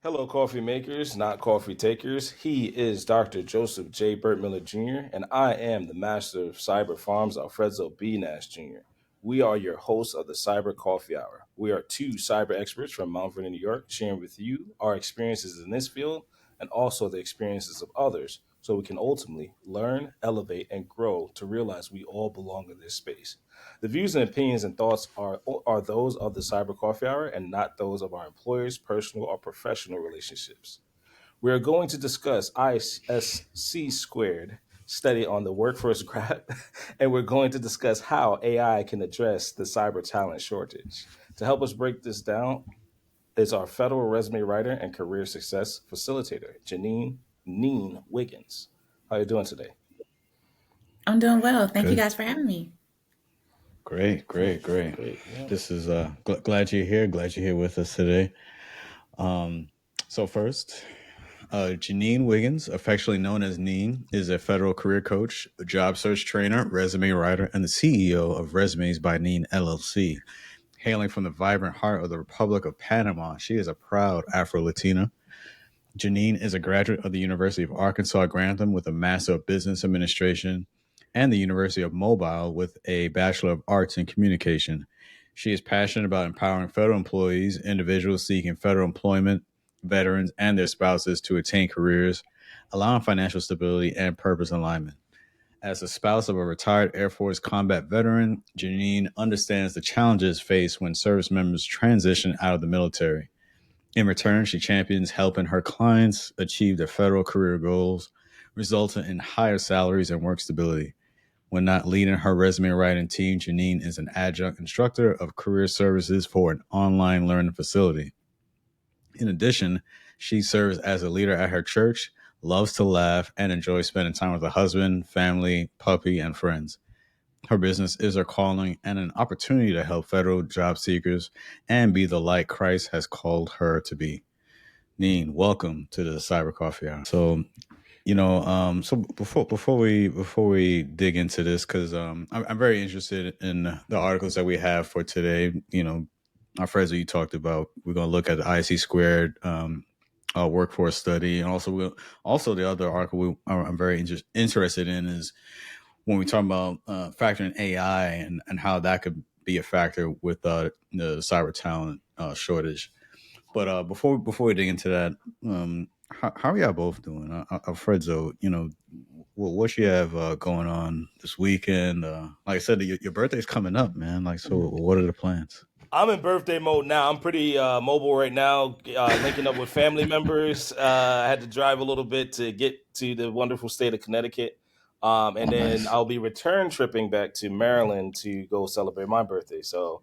Hello, coffee makers, not coffee takers. He is Dr. Joseph J. Burt Miller Jr., and I am the master of cyber farms, Alfredzo B. Nash Jr. We are your hosts of the Cyber Coffee Hour. We are two cyber experts from Mount Vernon, New York, sharing with you our experiences in this field and also the experiences of others so we can ultimately learn, elevate, and grow to realize we all belong in this space. The views and opinions and thoughts are those of the Cyber Coffee Hour and not those of our employers, personal, or professional relationships. We are going to discuss ISC squared study on the workforce graph, and we're going to discuss how AI can address the cyber talent shortage. To help us break this down is our federal resume writer and career success facilitator, Janine Neen Wiggins. How are you doing today? I'm doing well. Thank you Good. guys for having me. Great, great, great. Great. Yeah. This is glad you're here. Glad you're here with us today. Um, so first, Janine Wiggins, affectionately known as Neen, is a federal career coach, a job search trainer, resume writer, and the CEO of Resumes by Neen LLC. Hailing from the vibrant heart of the Republic of Panama, she is a proud Afro-Latina. Janine is a graduate of the University of Arkansas Grantham with a Master of Business Administration and the University of Mobile with a Bachelor of Arts in Communication. She is passionate about empowering federal employees, individuals seeking federal employment, veterans, and their spouses to attain careers, allowing financial stability and purpose alignment. As a spouse of a retired Air Force combat veteran, Janine understands the challenges faced when service members transition out of the military. In return, she champions helping her clients achieve their federal career goals, resulting in higher salaries and work stability. When not leading her resume writing team, Janine is an adjunct instructor of career services for an online learning facility. In addition, she serves as a leader at her church, loves to laugh, and enjoys spending time with her husband, family, puppy, and friends. Her business is her calling and an opportunity to help federal job seekers and be the light Christ has called her to be. Neen, welcome to the Cyber Coffee Hour. So, so before we dig into this, because I'm very interested in the articles that we have for today. Alfredzo, you talked about we're going to look at the IC squared workforce study, and also the other article I'm very interested in is when we talk about factoring AI and how that could be a factor with the cyber talent shortage. But before we dig into that, how are y'all both doing? Alfredzo, what you have going on this weekend? Like I said, your birthday's coming up, man. Like, so what are the plans? I'm in birthday mode now. I'm pretty mobile right now, linking up with family members. I had to drive a little bit to get to the wonderful state of Connecticut. And Oh, then nice. I'll be return tripping back to Maryland to go celebrate my birthday. So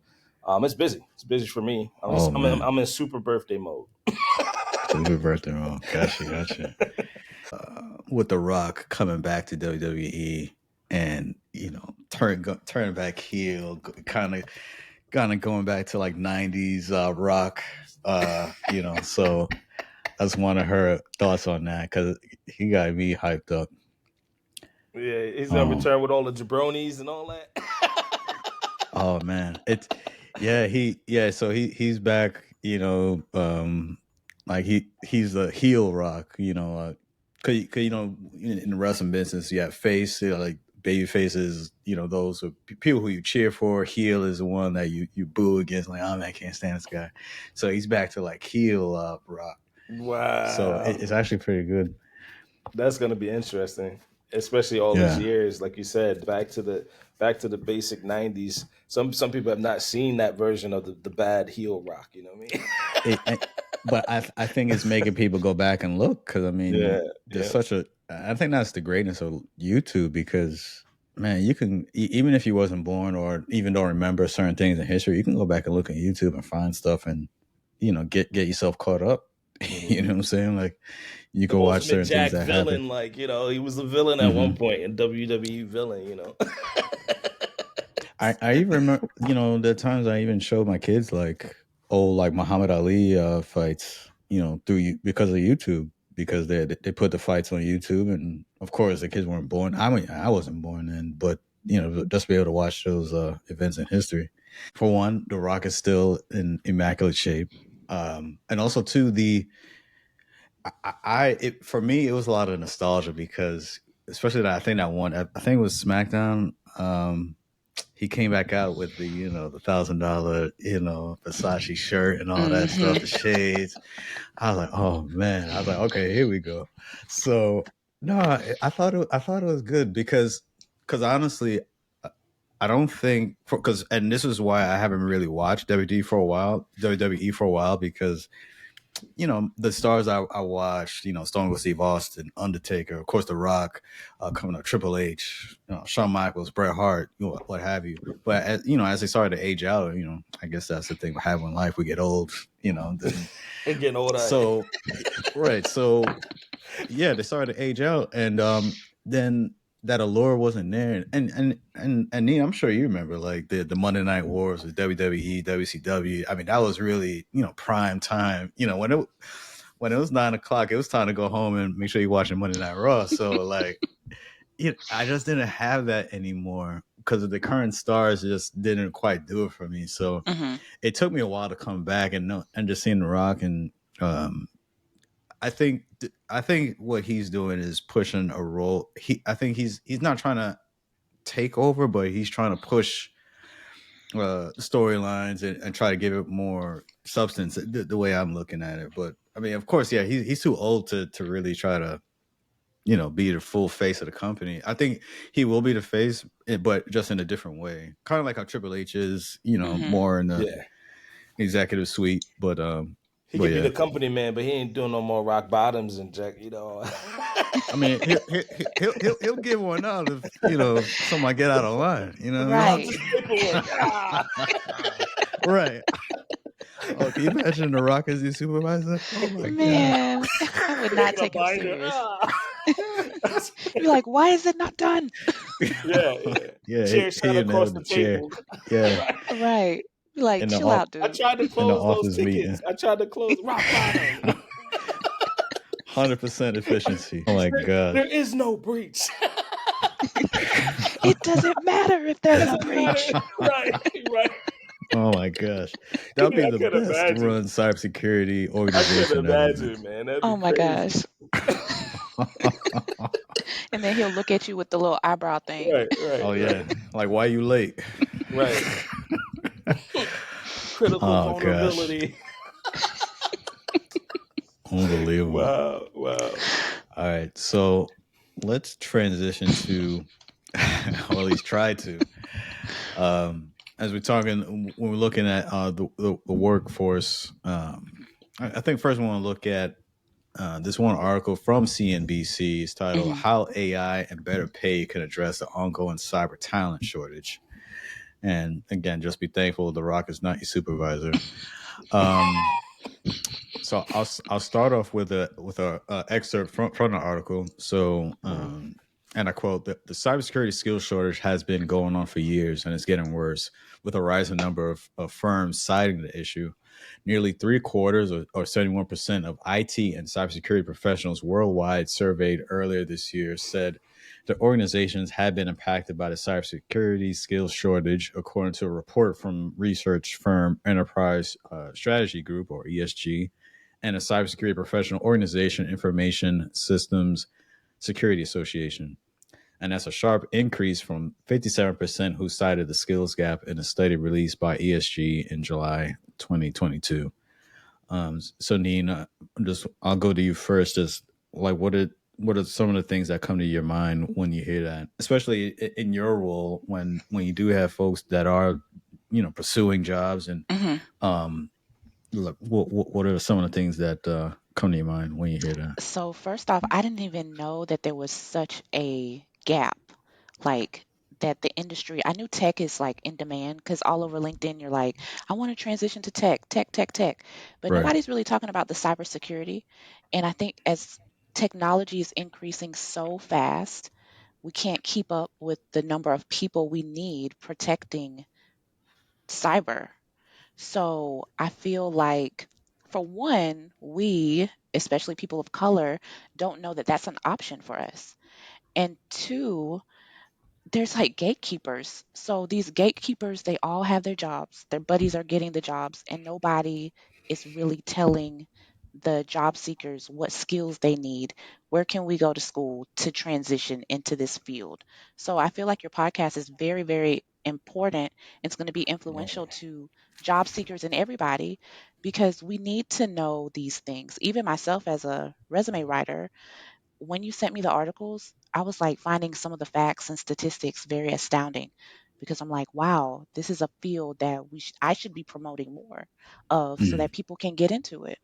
it's busy. It's busy for me. Oh man, I'm in super birthday mode. super birthday, oh, gotcha. With The Rock coming back to WWE and turning back heel, kind of going back to like '90s Rock. So I just wanted her thoughts on that because he got me hyped up. Yeah, he's gonna Um, return with all the jabronis and all that. oh man, so he's back. Like he's a heel Rock. Cause in the wrestling business, you have face, like baby faces. Those are people who you cheer for. Heel is the one that you boo against. Like, oh man, I can't stand this guy. So he's back to like heel Rock. So Wow. it's actually pretty good. That's gonna be interesting, especially all these Yeah. years, like you said, back to the basic '90s. Some people have not seen that version of the bad heel Rock. You know what I mean? But I think it's making people go back and look because I Yeah, mean, there's yeah. such a. I think that's the greatness of YouTube because man, you can even if you wasn't born or even don't remember certain things in history, you can go back and look at YouTube and find stuff and get yourself caught up. You know hmm what I'm saying? Like you The can watch ultimate certain things Jack that happen. villain, like he was a villain at one hmm point in WWE villain. I even remember the times I even showed my kids like old like Muhammad Ali fights because of YouTube because they put the fights on YouTube and of course the kids weren't born. I mean I wasn't born then, but just be able to watch those events in history. For one, The Rock is still in immaculate shape, and also two, the For me, it was a lot of nostalgia because, especially that I think that one, I think it was SmackDown. He came back out with the the $1,000 Versace shirt and all that stuff, the shades. I was like, oh man, I was like, okay, here we go. So no, I thought it was good because honestly, I don't think because and this is why I haven't really watched WWE for a while because the stars I watched, Stone Cold Steve Austin, Undertaker, of course, The Rock, coming up, Triple H, Shawn Michaels, Bret Hart, what have you. But as they started to age out, I guess that's the thing we have in life. We get old, And getting older. So right, so yeah, they started to age out, and then that allure wasn't there. And Neen, I'm sure you remember like the Monday Night Wars with WWE, WCW. I mean, that was really prime time. When it was 9 o'clock, it was time to go home and make sure you're watching Monday Night Raw. So like, I just didn't have that anymore because of the current stars just didn't quite do it for me. So it took me a while to come back and just seeing The Rock and I think what he's doing is pushing a role. I think he's not trying to take over, but he's trying to push storylines and try to give it more substance. The way I'm looking at it, but I mean, of course, yeah, he's too old to really try to be the full face of the company. I think he will be the face, but just in a different way. Kind of like how Triple H is, more in the executive suite, but He could be the company man, but he ain't doing no more rock bottoms and Jack. I mean, he'll give one out if somebody get out of line. Right. Just paperwork. Right. Oh, can you imagine The Rock as your supervisor? Oh my Man, I would not take him serious. You're like, why is it not done? Yeah. Chair shot across the table. Yeah. Right. You're like, chill out, dude. I tried to close those tickets. I tried to close rock bottom. 100% efficiency. Oh my god. There is no breach. It doesn't matter if there's a breach. Right. Oh my gosh, that would be the best run cybersecurity organization. I can imagine, man. That'd be my crazy. gosh. And then he'll look at you with the little eyebrow thing. Right. Oh yeah, like why you late? Right. Critical vulnerability. Unbelievable. Wow. All right, so let's transition to, or at least try to. As we're talking, when we're looking at the workforce, I think first we want to look at this one article from CNBC. It's titled "How AI and Better Pay Can Address the Ongoing Cyber Talent Shortage." And again, just be thankful The Rock is not your supervisor. So I'll start off with a excerpt from the article. So. And I quote, the cybersecurity skills shortage has been going on for years and it's getting worse with a rising number of firms citing the issue. Nearly 3/4 or 71% of IT and cybersecurity professionals worldwide surveyed earlier this year said the organizations had been impacted by the cybersecurity skills shortage, according to a report from research firm Enterprise Strategy Group, or ESG, and a cybersecurity professional organization, Information Systems Security Association. And that's a sharp increase from 57% who cited the skills gap in a study released by ESG in July 2022. So Neen, I'll go to you first. Just like what are some of the things that come to your mind when you hear that, especially in your role when you do have folks that are pursuing jobs and what are some of the things that come to your mind when you hear that? So first off, I didn't even know that there was such a gap, like that the industry. I knew tech is like in demand because all over LinkedIn, you're like, I want to transition to tech, but Right. nobody's really talking about the cybersecurity. And I think as technology is increasing so fast, we can't keep up with the number of people we need protecting cyber. So I feel like, for one, we, especially people of color, don't know that that's an option for us. And two, there's like gatekeepers. So these gatekeepers, they all have their jobs. Their buddies are getting the jobs, and nobody is really telling the job seekers what skills they need. Where can we go to school to transition into this field? So I feel like your podcast is very, very important. It's going to be influential to job seekers and everybody, because we need to know these things. Even myself as a resume writer, when you sent me the articles, I was like finding some of the facts and statistics very astounding, because I'm like, wow, this is a field that I should be promoting more of, so that people can get into it.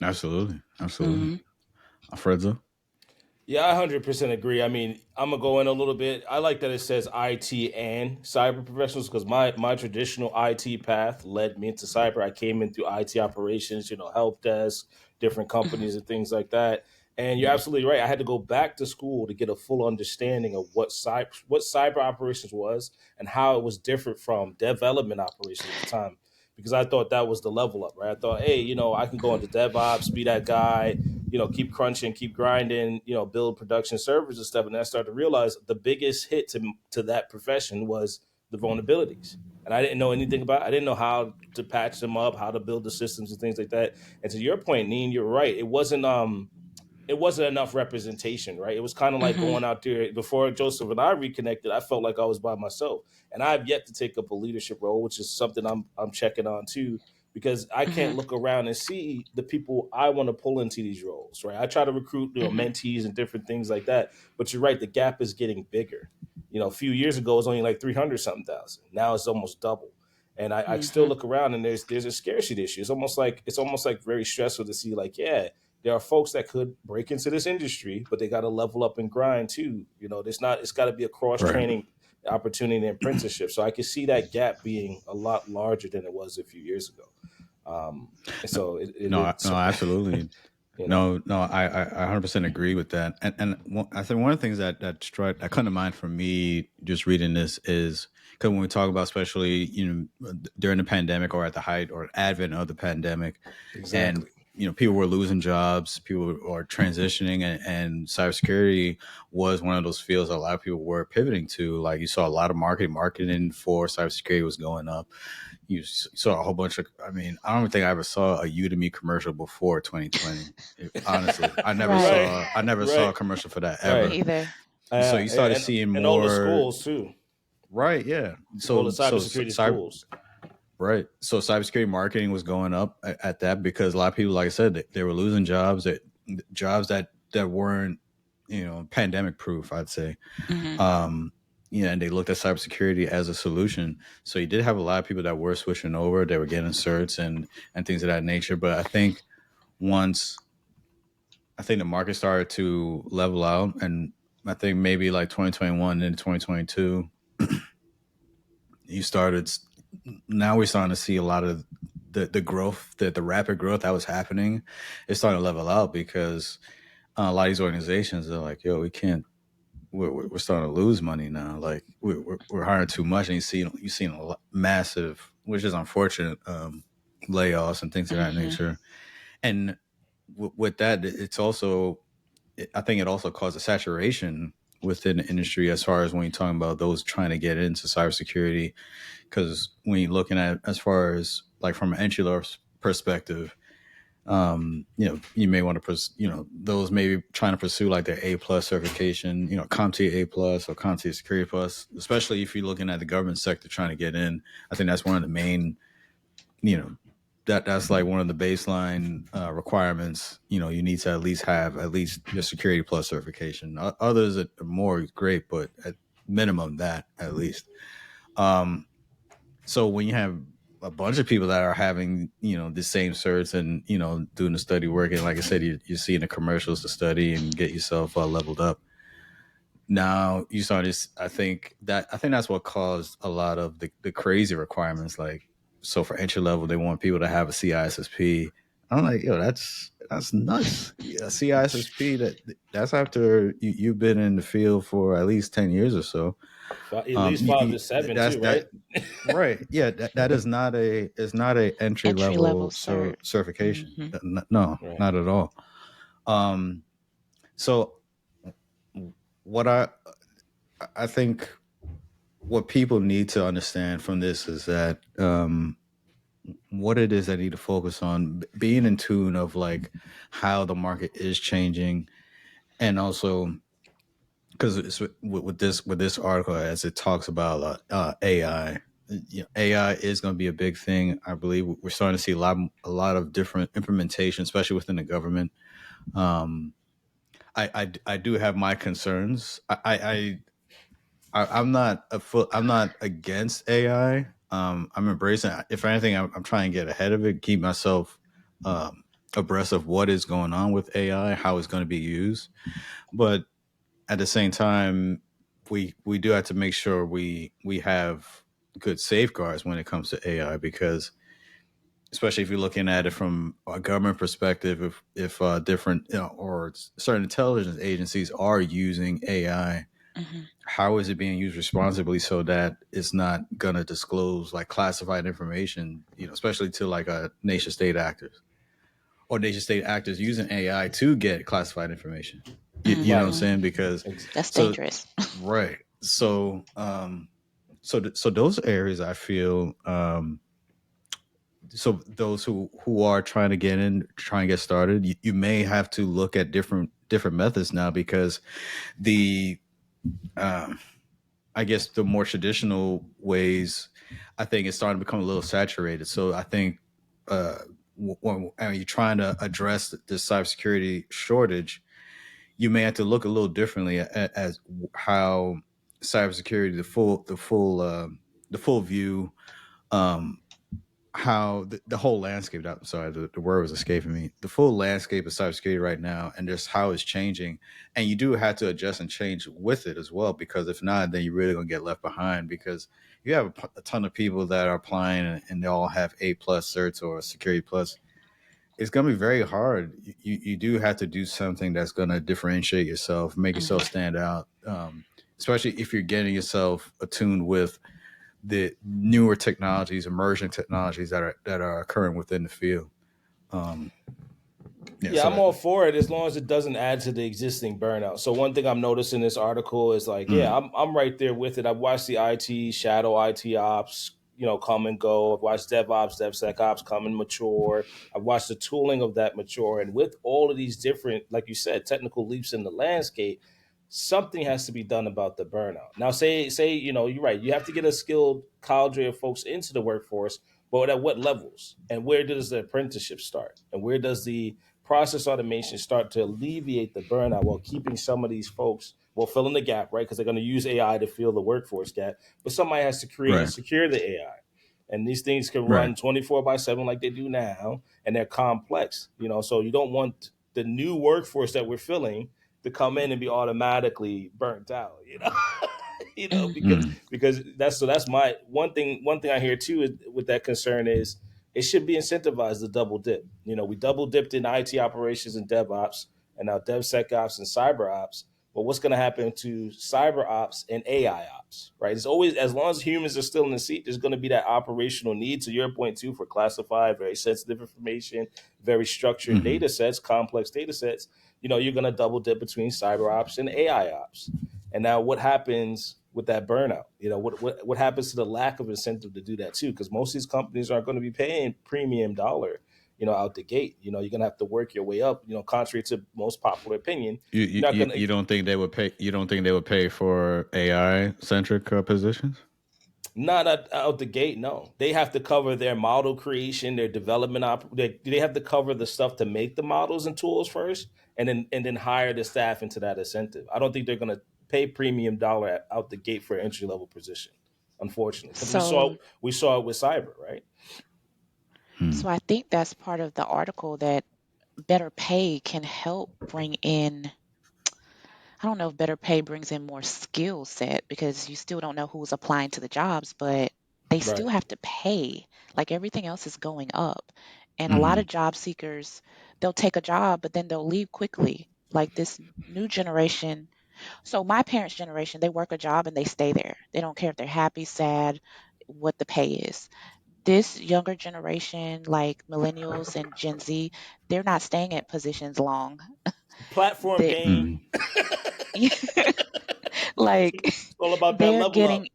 Absolutely. Hmm. Alfredzo? Yeah, I 100% agree. I mean, I'm gonna go in a little bit. I like that it says IT and cyber professionals, because my traditional IT path led me into cyber. I came in through IT operations, help desk, different Hmm. companies and things like that. And you're absolutely right. I had to go back to school to get a full understanding of what cyber operations was and how it was different from development operations at the time. Because I thought that was the level up, right? I thought, hey, I can go into DevOps, be that guy, keep crunching, keep grinding, build production servers and stuff. And I started to realize the biggest hit to that profession was the vulnerabilities. And I didn't know anything about it. I didn't know how to patch them up, how to build the systems and things like that. And to your point, Neen, you're right. It wasn't enough representation, right? It was kind of like Hmm. going out there before Joseph and I reconnected. I felt like I was by myself, and I've yet to take up a leadership role, which is something I'm checking on too, because I can't Hmm. look around and see the people I want to pull into these roles, right? I try to recruit, Hmm. mentees and different things like that, but you're right, the gap is getting bigger. A few years ago it was only like 300 something thousand. Now it's almost double. And I still Hmm. look around and there's a scarcity issue. It's almost like very stressful to see, like, yeah, there are folks that could break into this industry, but they got to level up and grind too. It's got to be a cross Right. training opportunity and apprenticeship. So I can see that gap being a lot larger than it was a few years ago. And so No, it's, no, absolutely. you know, No, I 100% agree with that. I think one of the things that come to mind for me just reading this is because when we talk about, especially during the pandemic or at the height or advent of the pandemic, and exactly. people were losing jobs, people are transitioning, and cybersecurity was one of those fields a lot of people were pivoting to. Like you saw a lot of marketing for cybersecurity was going up. You saw a whole bunch of. I mean, I don't think I ever saw a Udemy commercial before 2020. Honestly, I never Right. Right, saw. I never saw a right, commercial for that right. ever. Me either. So you started And seeing and all the more. schools too, Right? Yeah. all the So cybersecurity cyber. schools. Right. So cybersecurity marketing was going up at that because a lot of people, like I said, they were losing jobs that weren't pandemic proof. I'd say. Hmm. Um, and they looked at cybersecurity as a solution. So you did have a lot of people that were switching over. They were getting certs and things of that nature. But I think once the market started to level out, and I think maybe like 2021 into 2022, you started. Now we're starting to see a lot of the growth, the rapid growth that was happening, is starting to level out because a lot of these organizations are like, yo, we can't. We're starting to lose money now. Like we're hiring too much, and you've seen a massive, which is unfortunate, layoffs and things of that Hmm. nature. And with that, it's also, I think it also caused a saturation within the industry as far as when you're talking about those trying to get into cybersecurity. Because when you're looking at as far as like from an entry level perspective, you may want to, those maybe trying to pursue like their A+ certification, CompTIA A+ or CompTIA Security Plus, especially if you're looking at the government sector trying to get in. I think that's one of the main, you know, that's like one of the baseline requirements. You need to at least have at least your Security Plus certification. Others are more great, but at minimum that at least. Um, so when you have a bunch of people that are having, the same certs and, doing the study work, and like I said, you're seeing the commercials to study and get yourself leveled up. Now you start to, I think that's what caused a lot of the crazy requirements. Like, so for entry level, they want people to have a CISSP. I'm like, yo, that's nuts. Yeah, CISSP, that's after you've been in the field for at least 10 years or so. At least 5 to 7 That's too, right? right. Yeah, that is not a it's not a entry Entry level level cert. certification. Hmm. No, Right. not at all. Um, so what I think what people need to understand from this is that what it is I need to focus on, being in tune of like how the market is changing, and also because with this article, as it talks about AI. AI is going to be a big thing. I believe we're starting to see a lot of different implementation, especially within the government. Um, I do have my concerns. I'm not I'm not against AI. I'm embracing it. If anything, I'm trying to get ahead of it, keep myself abreast of what is going on with AI, how it's going to be used. But at the same time, we do have to make sure we have good safeguards when it comes to AI, because especially if you're looking at it from a government perspective, if different or certain intelligence agencies are using AI, Hmm. how is it being used responsibly so that it's not gonna disclose like classified information, especially to like a nation state actors or nation state actors using AI to get classified information. You know what I'm Right. Hmm. saying? Because Ex- That's so dangerous. right. So those areas I feel so those who are trying to get in, trying to get started, you may have to look at different methods now, because the um I guess the more traditional ways, I think it's starting to become a little saturated. So I think when you're trying to address this cybersecurity shortage, you may have to look a little differently at how cybersecurity, the full view, um, how the whole landscape. I'm sorry, the word was escaping me. The full landscape of cybersecurity right now, and just how it's changing, and you do have to adjust and change with it as well. Because if not, then you're really gonna get left behind. Because you have a ton of people that are applying, and they all have A+ certs or Security Plus. It's gonna be very hard. You do have to do something that's gonna differentiate yourself, make yourself Hmm. stand out. Especially if you're getting yourself attuned with the newer technologies, emerging technologies that are occurring within the field. Um, yeah. Yeah, So I'm that. all for it as long as it doesn't add to the existing burnout. So one thing I'm noticing in this article is like, yeah, Mm, I'm right there with it. I've watched the IT shadow IT ops, come and go. I've watched DevOps, DevSecOps come and mature. I've watched the tooling of that mature, and with all of these different, like you said, technical leaps in the landscape, something has to be done about the burnout. Now, say you're right. You have to get a skilled cadre of folks into the workforce, but at what levels, and where does the apprenticeship start, and where does the process automation start to alleviate the burnout while keeping some of these folks, well, filling the gap, right? Because they're going to use AI to fill the workforce gap, but somebody has to create and right. secure the AI. And these things can Right. run 24/7 like they do now, and they're complex, so you don't want the new workforce that we're filling to come in and be automatically burnt out, Hmm. because Mm, that's my one thing I hear too is, with that concern, is it should be incentivized to double dip. We double dipped in IT operations and DevOps, and now DevSecOps and CyberOps. But what's going to happen to cyber ops and AI ops, right? It's always, as long as humans are still in the seat, there's going to be that operational need. To your point too, for classified, very sensitive information, very structured mm-hmm. data sets, complex data sets. You're going to double dip between cyber ops and AI ops. And now, what happens with that burnout? What happens to the lack of incentive to do that too? Because most of these companies aren't going to be paying premium dollar, out the gate. You're going to have to work your way up. Contrary to most popular opinion, You, you're you not you going to. you don't think they would pay? You don't think they would pay for AI centric positions? Not out the gate, no. They have to cover their model creation, their development. They have to cover the stuff to make the models and tools first, and then hire the staff into that incentive. I don't think they're going to pay premium dollar out the gate for an entry level position, unfortunately, because we saw So, we saw it with cyber, right? Mm, so I think that's part of the article, that better pay can help bring in. I don't know if better pay brings in more skill set, because you still don't know who's applying to the jobs, but they Right. still have to pay. Like everything else is going up. And a lot mm-hmm. of job seekers, they'll take a job, but then they'll leave quickly. Like this new generation. So my parents' generation, they work a job and they stay there. They don't care if they're happy, sad, what the pay is. This younger generation, like millennials and Gen Z, they're not staying at positions long. Platform They game. Mm, like It's all about that they're level getting up.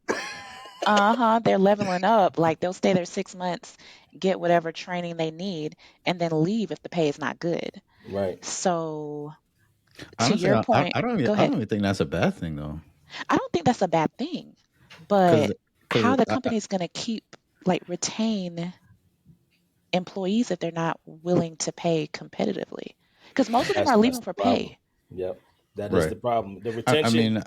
They're leveling up. Like they'll stay there 6 months, get whatever training they need, and then leave if the pay is not good. Right. So, to Honestly, your point, go I don't ahead. even think that's a bad thing though, I don't think that's a bad thing, but because how because the company is going to keep, like, retain employees if they're not willing to pay competitively? Because most of them are That's leaving the for problem. pay. Yep. That is right. the problem. The I retention mean,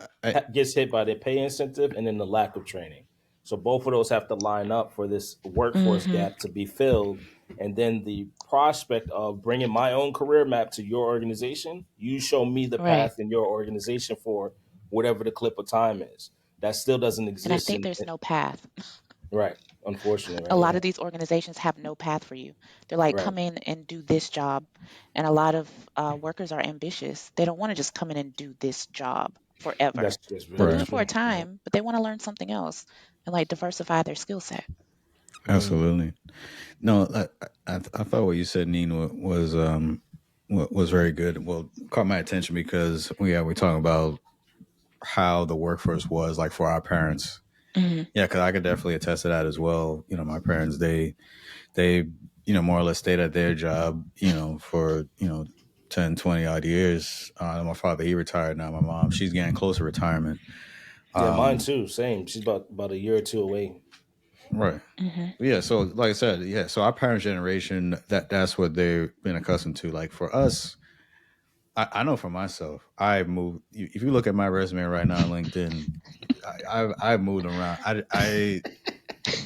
gets hit by the pay incentive and then the lack of training. So both of those have to line up for this workforce Hmm. gap to be filled. And then the prospect of bringing my own career map to your organization, you show me the Right. path in your organization for whatever the clip of time is. That still doesn't And I exist think there's no path. right. Unfortunately, A right. lot of these organizations have no path for you. They're like, Right. come in and do this job. And a lot of workers are ambitious. They don't want to just come in and do this job forever. That's They'll very do right. it for a true. Yep. time, but they want to learn something else and like diversify their skill set. Mm. Absolutely. No, I thought what you said, Neen, was very good. Well, caught my attention because we're talking about how the workforce was like for our parents. Hmm. Yeah, because I could definitely attest to that as well. My parents, they more or less stayed at their job, for 10, 20 odd years. My father, he retired now. My mom, she's getting close to retirement. Yeah, mine Um, too. Same. She's about a year or two away. right. Hmm. Yeah, so like I said, yeah, so our parents' generation, that's what they've been accustomed to. Like for us, I know for myself, I moved. If you look at my resume right now on LinkedIn, I've moved around.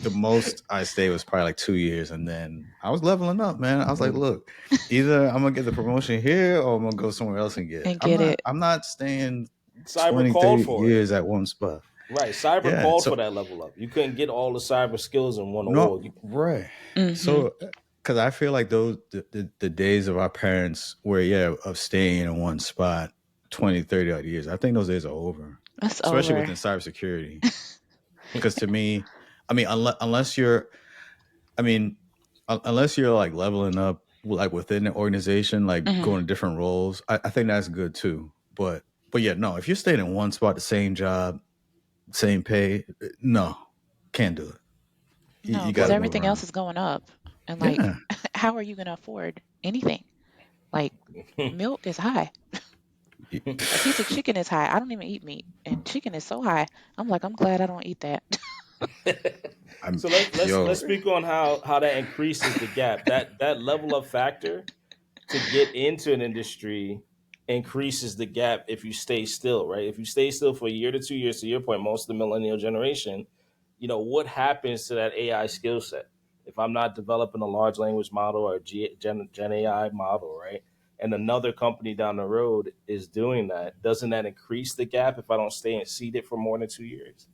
The most I stayed was probably like 2 years, and then I was leveling up, man. I was like, Mm. look, either I'm gonna get the promotion here or I'm gonna go somewhere else and get it. And get it. I'm not staying Cyber 20, called 30 for it. years at one spot. Right. Cyber Yeah. called for So that level up. You couldn't get all the cyber skills in one no, org. right. Hmm. So because I feel like those the days of our parents where of staying in one spot 20, 30 odd years, I think those days are over. That's Especially over. within cybersecurity. Because to me, I mean, unless you're I mean, unless you're like leveling up like within the organization, like Hmm. going to different roles, I think that's good too. But yeah, no, if you're staying in one spot, the same job, same pay, no, can't do it. No, You got because to Right. move everything else around. is going up. And like, Yeah. how are you going to afford anything? Like, milk is high. A piece of chicken is high. I don't even eat meat, and chicken is so high. I'm like, I'm glad I don't eat that. I'm So let's yo. speak on how that increases the gap. That level of factor to get into an industry increases the gap if you stay still, right? If you stay still for a year to 2 years, to your point, most of the millennial generation, what happens to that AI skill set? If I'm not developing a large language model or Gen AI model, right? And another company down the road is doing that, doesn't that increase the gap if I don't stay and seed it for more than 2 years?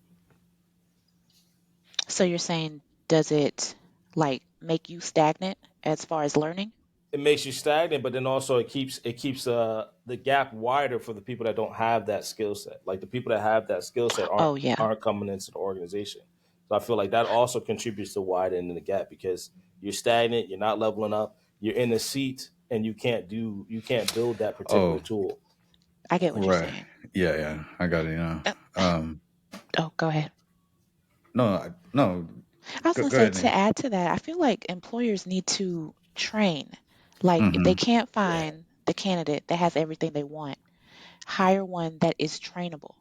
So you're saying, does it like make you stagnant as far as learning? It makes you stagnant, but then also it keeps the gap wider for the people that don't have that skill set. Like the people that have that skill set aren't Oh yeah, aren't coming into the organization. So I feel like that also contributes to widening the gap because you're stagnant, you're not leveling up, you're in the seat, and you can't build that particular Oh, tool. I get what you're right. saying. Yeah. I got it now. Uh, Oh, go ahead. No, no. I was Go, gonna go say, ahead, to Nate. add to that, I feel like employers need to train. Like if they Mm-hmm. can't Yeah. find the candidate that has everything they want, hire one that is trainable,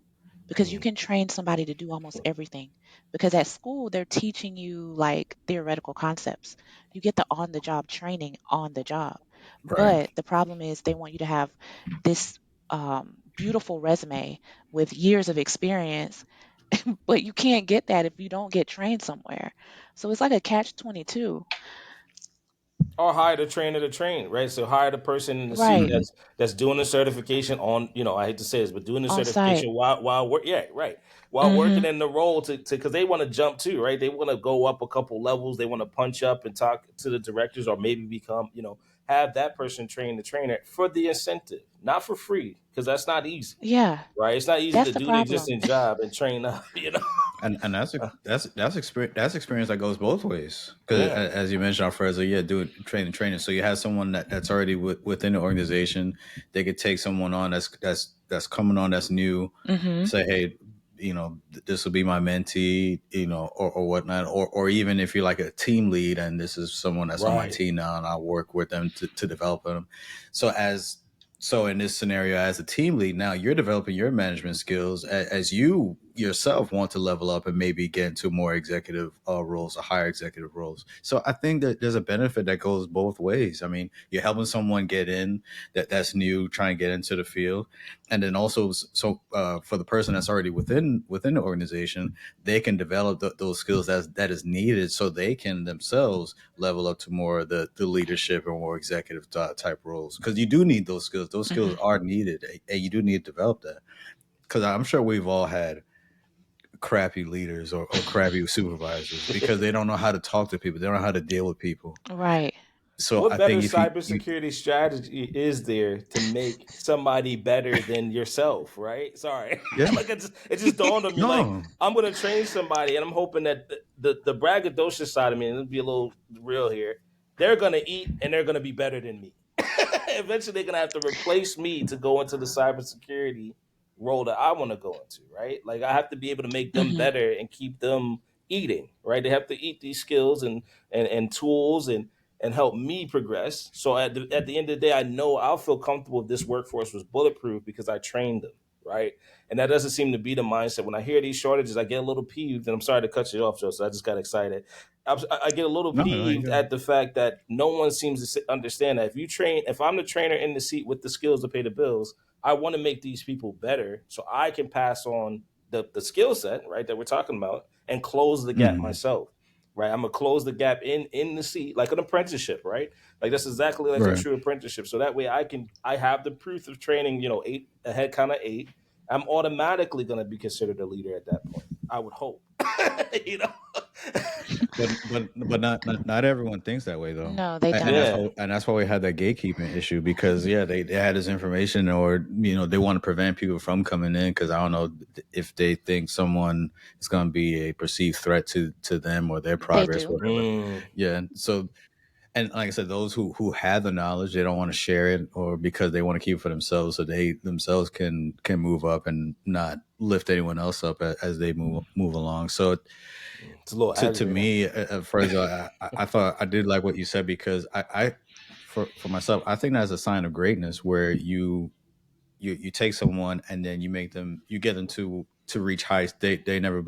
because you Mm. can train somebody to do almost everything. Because at school, they're teaching you like theoretical concepts. You get the on the job training on the job. Right. But the problem is they want you to have this beautiful resume with years of experience, but you can't get that if you don't get trained somewhere. So it's like a catch 22. Or hire the trainer to train, right? So hire the person in the seat Right. Mm-hmm. that's doing the certification on, I hate to say this, but doing the On site. certification while work, yeah, right, while Hmm. working in the role to because they want to jump too, right? They want to go up a couple levels. They want to punch up and talk to the directors, or maybe become, have that person train the trainer for the incentive, not for free, because that's not easy, Yeah, right? It's not easy that's to the do the problem. existing job and train up, And that's experience that goes both ways. Because Yeah. as you mentioned, Alfredo, yeah, do it training. So you have someone that's already within the organization. They could take someone on that's coming on that's new. Hmm. Say, hey, this will be my mentee, or whatnot, or even if you're like a team lead and this is someone that's on my Right. team now and I work with them to develop them. So in this scenario, as a team lead, now you're developing your management skills as you yourself want to level up and maybe get into more executive roles or higher executive roles. So I think that there's a benefit that goes both ways. I mean, you're helping someone get in that's new, trying to get into the field, and then also for the person that's already within the organization, they can develop those skills that is needed so they can themselves level up to more of the leadership or more executive type roles, because you do need those skills. Those skills are needed, and you do need to develop that, because I'm sure we've all had crappy leaders or crappy supervisors because they don't know how to talk to people, they don't know how to deal with people. Right. So What I better think if you cybersecurity strategy is there to make somebody better than yourself, right? Sorry. yeah. Like it just dawned on me, like, No. I'm gonna train somebody and I'm hoping that the braggadocious side of me, and let's be a little real here, they're gonna eat and they're gonna be better than me. Eventually they're gonna have to replace me to go into the cybersecurity role that I want to go into, right? Like I have to be able to make them Hmm. better and keep them eating, right? They have to eat these skills and tools and help me progress. So at the end of the day, I know I'll feel comfortable if this workforce was bulletproof because I trained them, right? And that doesn't seem to be the mindset. When I hear these shortages, I get a little peeved, and I'm sorry to cut you off, Joe. So I just got excited. I get a little No, you peeved got at the fact that no one seems to understand that if I'm the trainer in the seat with the skills to pay the bills, I want to make these people better so I can pass on the skill set, right, that we're talking about and close the gap Mhm. myself, right? I'm gonna close the gap in the seat like an apprenticeship, right? Like that's exactly like a Right. true apprenticeship. So that way I have the proof of training, eight, a head count of eight. I'm automatically gonna be considered a leader at that point. I would hope. you know. But not everyone thinks that way though, No, they and don't. Yeah. that's why we had that gatekeeping issue, because they had this information, or they want to prevent people from coming in because I don't know if they think someone is going to be a perceived threat to them or their They progress, do. whatever. Mm, Yeah, so. And like I said, those who have the knowledge, they don't want to share it, or because they want to keep it for themselves, so they themselves can move up and not lift anyone else up as they move along. So it's a little to aggravating. me, at first, I thought I did like what you said, because for myself, I think that's a sign of greatness where you take someone and then you get them to reach heights they never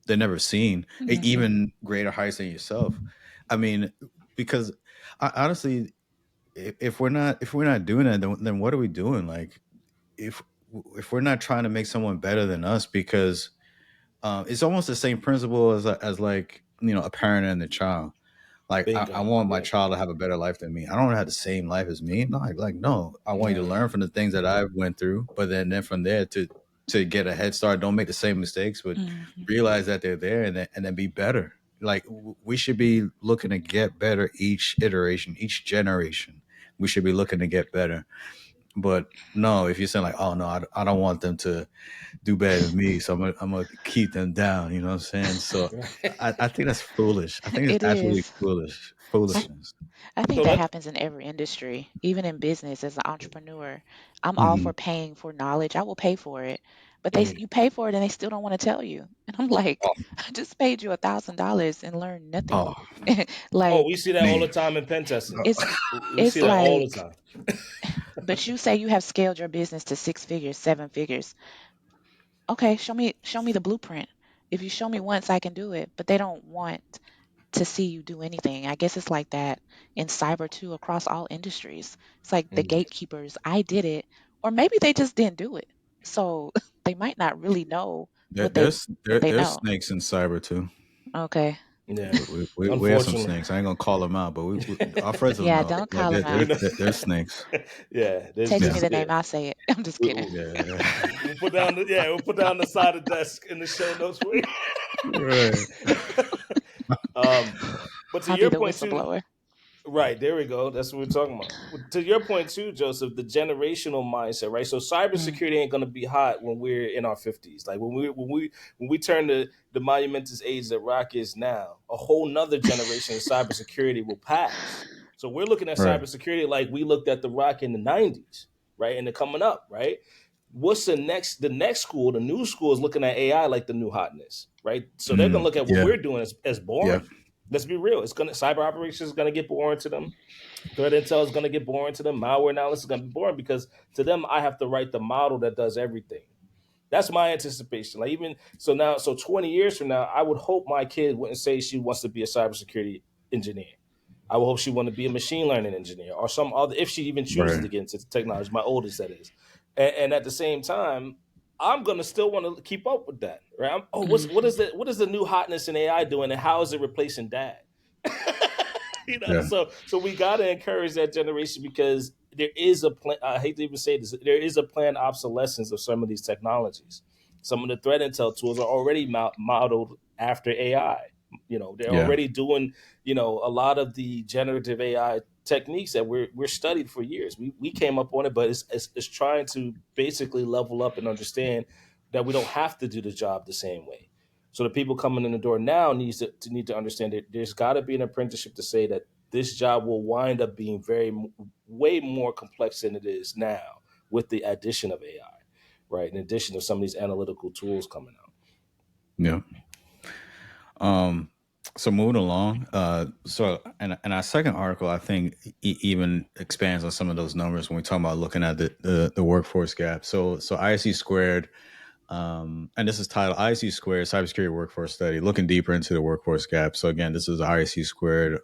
they never seen, Hmm. even greater heights than yourself. I mean, because honestly, if we're not doing that, then what are we doing? Like, if if we're not trying to make someone better than us, because it's almost the same principle as like a parent and a child. Like, I Bingo. want my Yeah. child to have a better life than me. I don't want to have the same life as me. No, no. I want you to learn from the things that I've went through, but then from there to get a head start. Don't make the same mistakes, but Hmm. realize that they're there, and then be better. Like, we should be looking to get better each iteration, each generation. We should be looking to get better. But no, if you're saying like, oh no, I don't want them to do better than me, so I'm gonna keep them down. You know what I'm saying? So I think that's foolish. I think it's It absolutely is. I, foolishness. I think So that let happens in every industry, even in business as an entrepreneur. I'm all Hmm. for paying for knowledge. I will pay for it. But mm. you pay for it and they still don't want to tell you. And I'm like, Oh, I just paid you $1,000 and learned nothing. oh, Oh, we Like see that all the Neen. time in pen testing. it's We see it's that all the like, time. but you say you have scaled your business to 6 figures, 7 figures. Okay, show me the blueprint. If you show me once, I can do it. But they don't want to see you do anything. I guess it's like that in cyber too, across all industries. It's like the Mm. gatekeepers, I did it, or maybe they just didn't do it. So they might not really know what they There's know. snakes in cyber too. Okay. Yeah. We have some Unfortunately. snakes. I ain't gonna call them out, but Alfredzo Yeah, know. don't Like, call them We out. know. there's snakes. Yeah, there's Text Yeah. me just the name, I'll say it. I'm just kidding. Yeah. we'll put down the side of the desk in the show notes for you. Right. um, but to I'll be your the point too, whistleblower. right, there we go. That's what we're talking about. To your point too, Joseph, the generational mindset, right? So Mm, cybersecurity ain't gonna be hot when we're in our 50s. Like when we turn to the monumentous age that rock is now, a whole nother generation of cybersecurity will pass. So we're looking at Right. cybersecurity like we looked at the rock in the 90s, right? And they're coming up, right? what's the next school, the new school is looking at AI like the new hotness, right? So they're gonna look at what Yeah. we're doing as boring. Yeah. Let's be real. Cyber operations is gonna get boring to them. Threat intel is gonna get boring to them. Malware analysis is gonna be boring because to them, I have to write the model that does everything. That's my anticipation. Like even so 20 years from now, I would hope my kid wouldn't say she wants to be a cybersecurity engineer. I would hope she want to be a machine learning engineer or some other, if she even chooses to Right. get into technology. My oldest, that is, and at the same time, I'm gonna still want to keep up with that, right? What is the new hotness in AI doing, and how is it replacing dad? Yeah. So we gotta encourage that generation because there is a plan. I hate to even say this, there is a planned obsolescence of some of these technologies. Some of the threat intel tools are already modeled after AI. They're Yeah. already doing, a lot of the generative AI techniques that we're studied for years. We came up on it, but it's trying to basically level up and understand that we don't have to do the job the same way. So the people coming in the door now need to understand that there's got to be an apprenticeship to say that this job will wind up being way more complex than it is now with the addition of AI, right? In addition to some of these analytical tools coming out. Yeah. So moving along, and our second article, I think, even expands on some of those numbers when we talk about looking at the workforce gap. So ISC squared, and this is titled ISC squared Cybersecurity Workforce Study, looking deeper into the workforce gap. So again, this is the ISC squared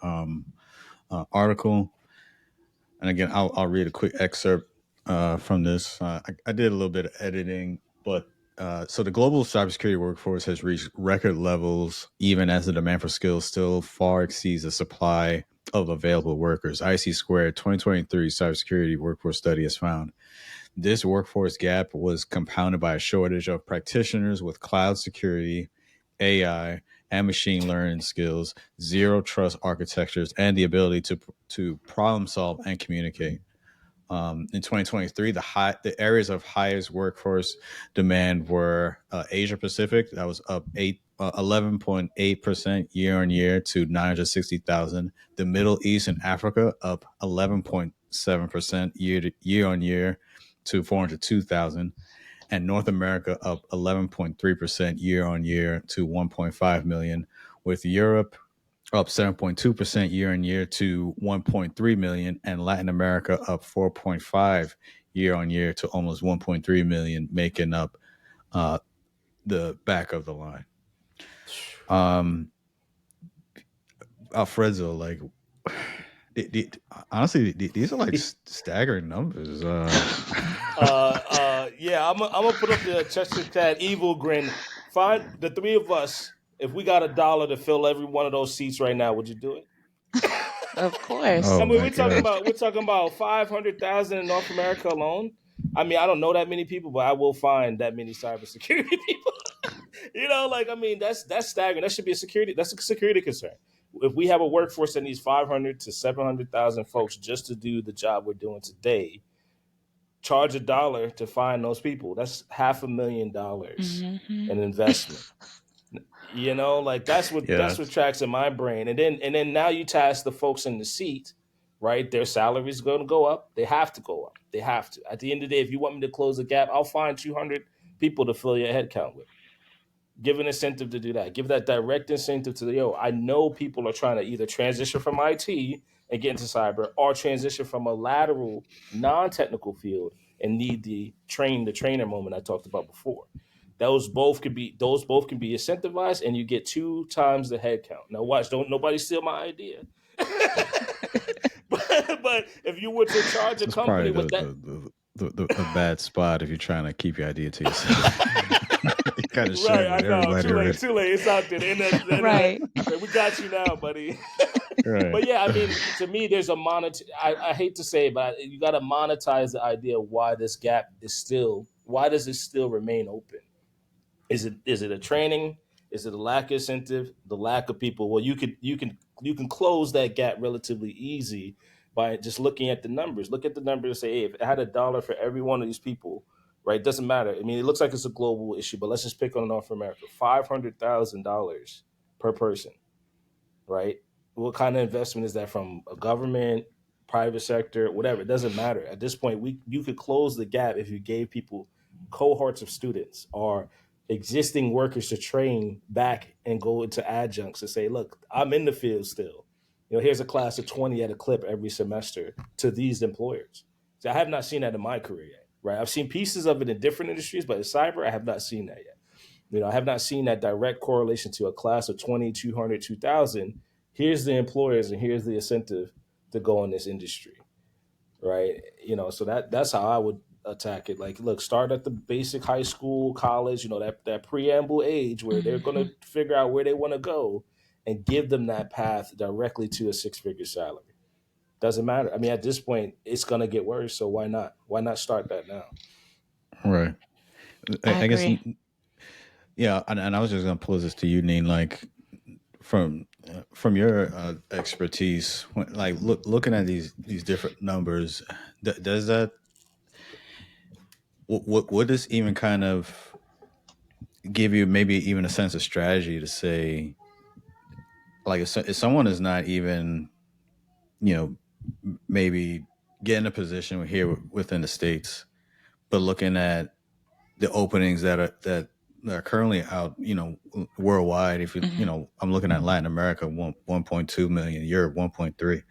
article, and again, I'll read a quick excerpt from this. I did a little bit of editing, but so the global cybersecurity workforce has reached record levels, even as the demand for skills still far exceeds the supply of available workers. IC Squared 2023 cybersecurity workforce study has found this workforce gap was compounded by a shortage of practitioners with cloud security, AI, and machine learning skills, zero trust architectures, and the ability to problem solve and communicate. In 2023, the areas of highest workforce demand were Asia Pacific, that was up 11.8% year on year to 960,000. The Middle East and Africa up 11.7% year on year to 402,000, and North America up 11.3% year on year to 1.5 million, with Europe up 7.2% year on year to 1.3 million, and Latin America up 4.5 year on year to almost 1.3 million, making up the back of the line. Alfredzo, like, honestly, these are like staggering numbers. Yeah, I'm gonna put up the Chester Cat evil grin. Find the three of us. If we got $1 to fill every one of those seats right now, would you do it? Of I course. Oh mean, my gosh. we're talking about 500,000 in North America alone. I mean, I don't know that many people, but I will find that many cybersecurity people. I mean, that's staggering. That should be that's a security concern. If we have a workforce that needs 500 to 700,000 folks just to do the job we're doing today, charge $1 to find those people. That's $500,000 Hmm. in investment. Like Yeah. that's what tracks in my brain. And then now you task the folks in the seat, right? Their salary's going to go up. They have to go up. They have to. At the end of the day, if you want me to close the gap, I'll find 200 people to fill your headcount with. Give an incentive to do that. Give that direct incentive to I know people are trying to either transition from IT and get into cyber or transition from a lateral non-technical field and need the trainer moment I talked about before. Those both can be incentivized and you get 2 times the headcount. Now watch, don't nobody steal my idea. but if you were to charge a That's company probably with that. a bad spot if you're trying to keep your idea to yourself. You gotta share Right, it I with know. everybody, Too late, right? too late. It's out there. The Right. we got you now, buddy. Right. But yeah, I mean, to me, there's a I hate to say it, but you got to monetize the idea of why does it still remain open? Is it a training? Is it a lack of incentive? The lack of people? Well, you can close that gap relatively easy by just looking at the numbers. Look at the numbers and say, hey, if I had $1 for every one of these people, right? Doesn't matter. I mean, it looks like it's a global issue, but let's just pick on North America. $500,000 per person, right? What kind of investment is that from a government, private sector, whatever? It doesn't matter. At this point, you could close the gap if you gave people cohorts of students or existing workers to train back and go into adjuncts and say, look, I'm in the field still. Here's a class of 20 at a clip every semester to these employers. So I have not seen that in my career yet, right? I've seen pieces of it in different industries, but in cyber, I have not seen that yet. I have not seen that direct correlation to a class of 20, 200, 2,000. Here's the employers and here's the incentive to go in this industry, right? So that's how I would attack it. Like, look, start at the basic high school, college, that preamble age where they're going Mm-hmm. to figure out where they want to go and give them that path directly to a six-figure salary. Doesn't matter. I mean, at this point, it's going to get worse. So why not? Why not start that now? Right. I I guess, agree. yeah. And I was just going to pose this to you, Neen, like from your expertise, like looking at these different numbers, does that, would this even kind of give you maybe even a sense of strategy to say, like, if someone is not even, maybe get in a position here within the States, but looking at the openings that are currently out, worldwide. If Mm-hmm. I'm looking at Latin America, 1.2 million, Europe 1.3.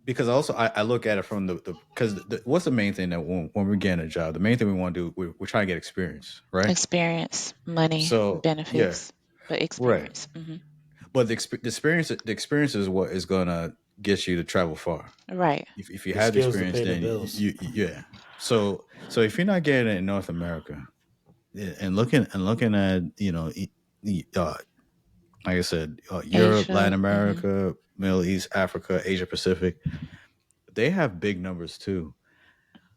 Because also I look at it from because what's the main thing that when we're getting a job, the main thing we want to do, we're trying to get experience, right? Experience, money, So yeah, benefits, but right. experience. Mm-hmm. But the experience is what is gonna get you to travel far. Right. If you The have the skills to experience, pay the then bills. yeah. So if you're not getting it in North America, and looking at like I said, Europe, Latin Asia. Mm-hmm. America, Middle East, Africa, Asia Pacific, they have big numbers too.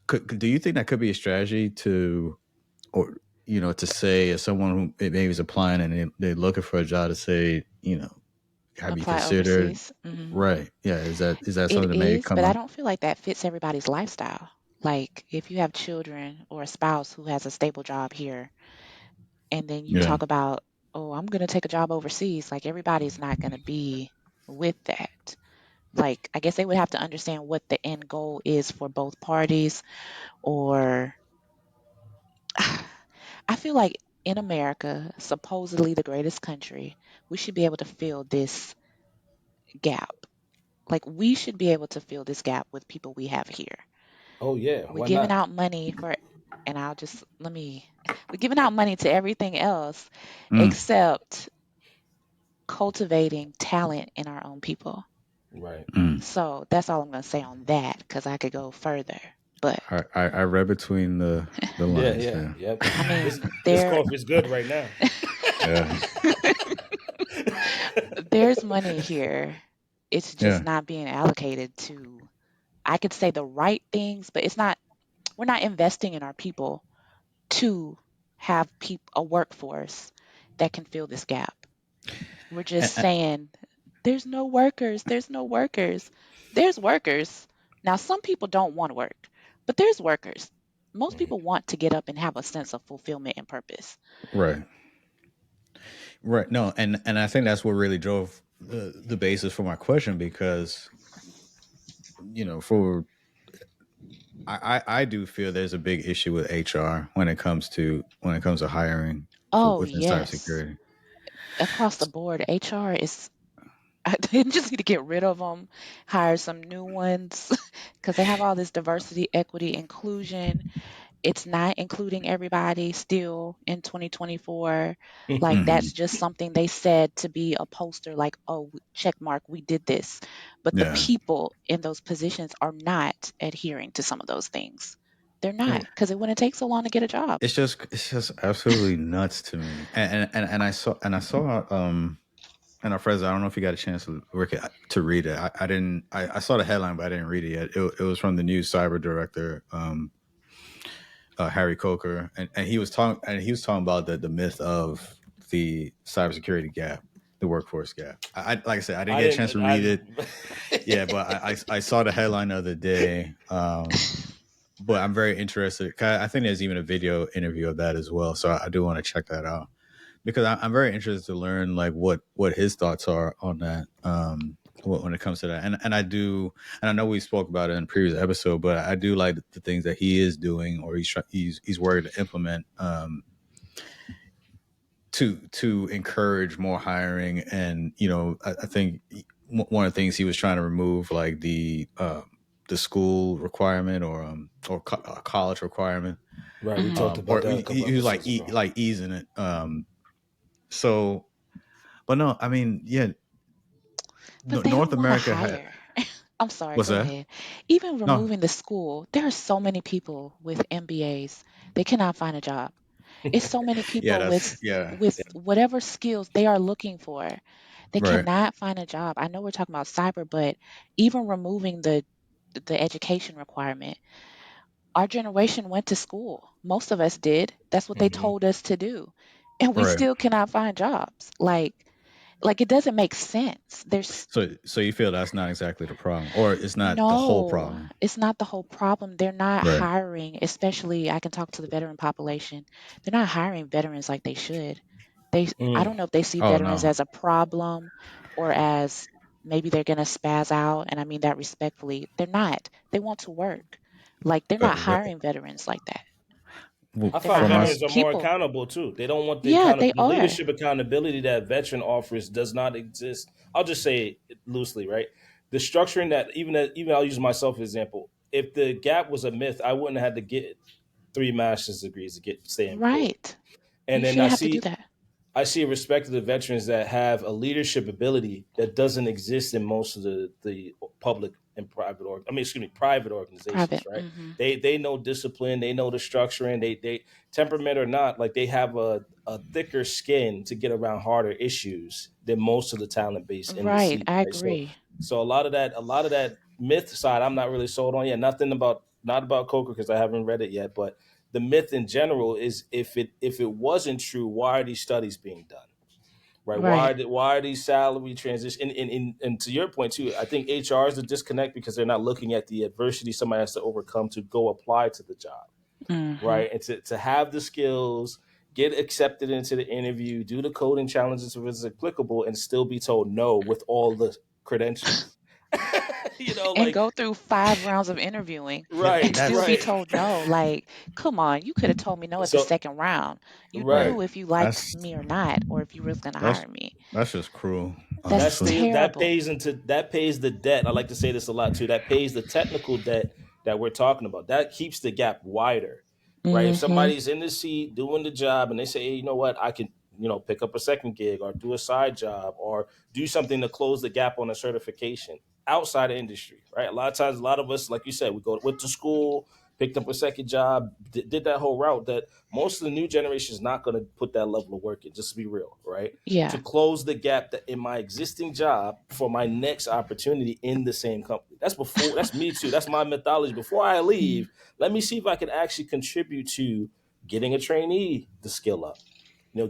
Do you think that could be a strategy to, or to say, as someone who maybe is applying and they're looking for a job, to say, have you Apply considered? overseas. Mm-hmm. Right. Yeah. Is that It something that may is, come but I up? don't feel like that fits everybody's lifestyle. Like if you have children or a spouse who has a stable job here, and then you Yeah. talk about, oh, I'm going to take a job overseas, like everybody's not going to be with that. Like, I guess they would have to understand what the end goal is for both parties, or I feel like in America, supposedly the greatest country, we should be able to fill this gap. Like, we should be able to fill this gap with people we have here. Oh yeah, We're why giving not? out money for, and I'll just, let me, we're giving out money to everything else Mm. except cultivating talent in our own people. Right. Mm. So that's all I'm going to say on that because I could go further. But I read between the Yeah, lines. yeah, Yeah. yep. I This mean, this there coffee is good right now. Yeah. there's money here. It's just Yeah. not being allocated to, I could say the right things, but it's not, we're not investing in our people to have a workforce that can fill this gap. We're just And, saying there's no workers, there's no workers. There's workers. Now some people don't want to work, but there's workers. Most Mhm. people want to get up and have a sense of fulfillment and purpose. right. Right. No, and I think that's what really drove the basis for my question, because for I do feel there's a big issue with HR when it comes to hiring Oh within yes. cybersecurity. Across the board, HR is they just need to get rid of them, hire some new ones because they have all this diversity, equity, inclusion. It's not including everybody still in 2024. Like Hmm. that's just something they said to be a poster, like, oh, check mark, we did this. But the Yeah. people in those positions are not adhering to some of those things. They're not Yeah. because it wouldn't take so long to get a job. It's just absolutely nuts to me. And I saw and Alfredzo, I don't know if you got a chance to read it. I didn't. I saw the headline, but I didn't read it yet. It was from the new cyber director, Harry Coker, and he was talking about the myth of the cybersecurity gap, the workforce gap. Like I said, I didn't I get a chance didn't. to read it. Yeah, but I saw the headline the other day. But I'm very interested. 'Cause I think there's even a video interview of that as well, so I do want to check that out, because I'm very interested to learn like what his thoughts are on that. when it comes to that. And I do, and I know we spoke about it in a previous episode, but I do like the things that he is doing, or he's worried to implement, to encourage more hiring. And I think one of the things he was trying to remove, like the school requirement, or college requirement, Right. We talked about or that a couple he was like episodes ago. easing it. So, but no, I mean, yeah, But they North don't want to America had. hire. I'm sorry, What's go that? ahead. Even No, removing the school, there are so many people with MBAs. They cannot find a job. It's so many yeah, people that's yeah, with whatever skills they are looking for. They right. cannot find a job. I know we're talking about cyber, but even removing the education requirement, our generation went to school. Most of us did. That's what they Hmm. told us to do. And we Right. still cannot find jobs. Like it doesn't make sense. There's So you feel that's not exactly the problem, or it's not the whole no, problem. it's not the whole problem. They're not Right. hiring, especially I can talk to the veteran population. They're not hiring veterans like they should. I don't know if they see Oh veterans no. as a problem or as maybe they're going to spaz out. And I mean that respectfully. They're not. They want to work. Like they're not hiring veterans like that. I They're find not From hiring veterans us. are more people. accountable too. They don't want Yeah, they the are. leadership accountability that veteran offers does not exist. I'll just say it loosely, right? The structuring even I'll use myself as example. If the gap was a myth, I wouldn't have had to get 3 master's degrees to stay employed. Right. And You then shouldn't have to do that. I see respect to the veterans that have a leadership ability that doesn't exist in most of the public and private private organizations, Private. right? They know discipline, they know the structuring, they temperament or not, like they have a thicker skin to get around harder issues than most of the talent base in the Right. seat, I right? So agree. a lot of that myth side, I'm not really sold on yet. Not about Coker because I haven't read it yet, but the myth in general is if it wasn't true, why are these studies being done? Right? Right. Why are these salary transition? And to your point too, I think HR is a disconnect because they're not looking at the adversity somebody has to overcome to go apply to the job, Hmm. right? And to have the skills, get accepted into the interview, do the coding challenges if it's applicable, and still be told no with all the credentials. And like go through 5 rounds of interviewing and right, still be That's right. told no. Like, come on, you could have told me no at the So second round. You right. right. knew if you liked That's me or not, or if you was going to that's hire me. that's just cruel, That's honestly. terrible. That pays the debt. I like to say this a lot too. That pays the technical debt that we're talking about. That keeps the gap wider, right? If Hmm. somebody's in the seat doing the job and they say, hey, you know what, I can, pick up a second gig or do a side job or do something to close the gap on a certification outside of industry, right? A lot of times, a lot of us, like you said, went to school, picked up a second job, did that whole route that most of the new generation is not going to put that level of work in, just to be real, right? To Yeah. close the gap that in my existing job for my next opportunity in the same company. That's me too. That's my methodology. Before I Mhm. leave, let me see if I can actually contribute to getting a trainee to skill up.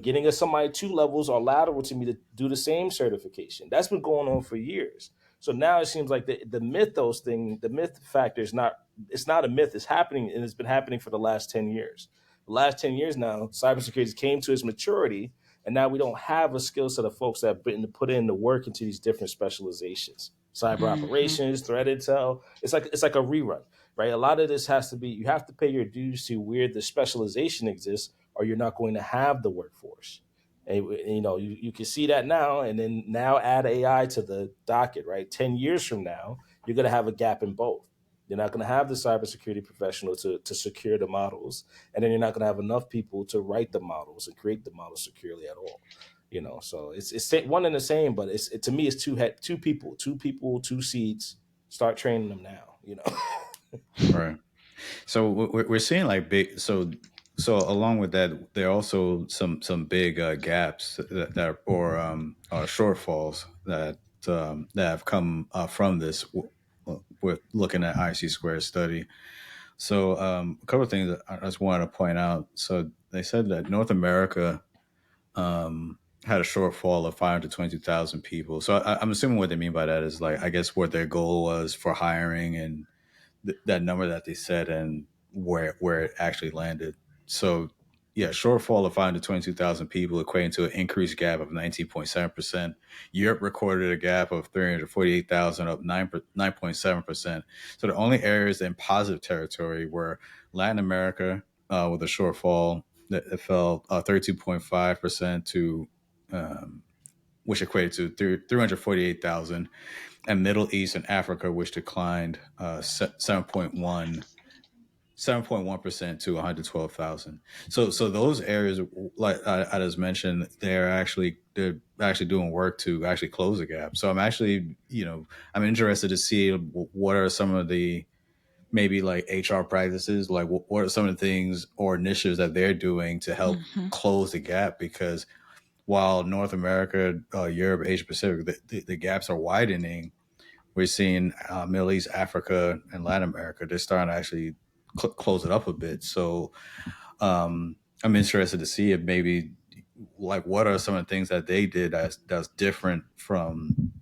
Getting us somebody 2 levels or lateral to me to do the same certification. That's been going on for years. So now it seems like the mythos thing, the myth factor is not, it's not a myth. It's happening and it's been happening for the last 10 years. The last 10 years now, cybersecurity came to its maturity and now we don't have a skill set of folks that have been to put in the work into these different specializations. Cyber Hmm. operations, threat intel. It's like a rerun, right? A lot of this has to be you have to pay your dues to where the specialization exists, or you're not going to have the workforce. And you can see that now, and then now add AI to the docket, right? 10 years from now, you're going to have a gap in both. You're not going to have the cybersecurity professional to secure the models, and then you're not going to have enough people to write the models and create the models securely at all. So it's one and the same, but to me it's two people, two seats. Start training them now. Right. So we're seeing like big. So along with that, there are also some big gaps or shortfalls that have come from this. With looking at IC squared study. So a couple of things that I just wanted to point out. So they said that North America had a shortfall of 522,000 people. So I'm assuming what they mean by that is like, I guess what their goal was for hiring and that number that they said and where it actually landed. So shortfall of 522,000 people, equating to an increased gap of 19.7%. Europe recorded a gap of 348,000, up 9.7%. So the only areas in positive territory were Latin America, with a shortfall that fell 32.5% to, which equated to 348,000, and Middle East and Africa, which declined 7.1% to 112,000. So those areas, like I just mentioned, they're actually doing work to actually close the gap. So I'm actually, I'm interested to see what are some of the maybe like HR practices, like what are some of the things or initiatives that they're doing to help Hmm. close the gap, because while North America, Europe, Asia Pacific, the gaps are widening. We're seeing Middle East, Africa, and Latin America. They're starting to actually close it up a bit. So I'm interested to see if maybe like what are some of the things that they did that's different from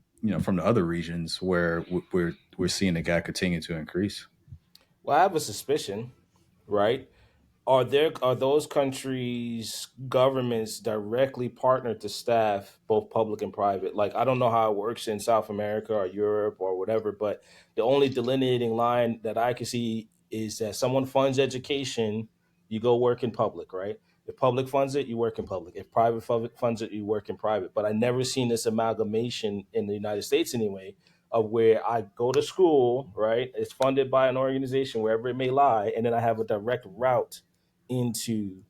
from the other regions where we're seeing the gap continue to increase. Well, I have a suspicion, right? Are those countries governments directly partnered to staff both public and private? Like, I don't know how it works in South America or Europe or whatever, but the only delineating line that I can see is that someone funds education, you go work in public, right? If public funds it, you work in public. If private funds it, you work in private. But I never seen this amalgamation in the United States anyway, of where I go to school, right? It's funded by an organization wherever it may lie, and then I have a direct route into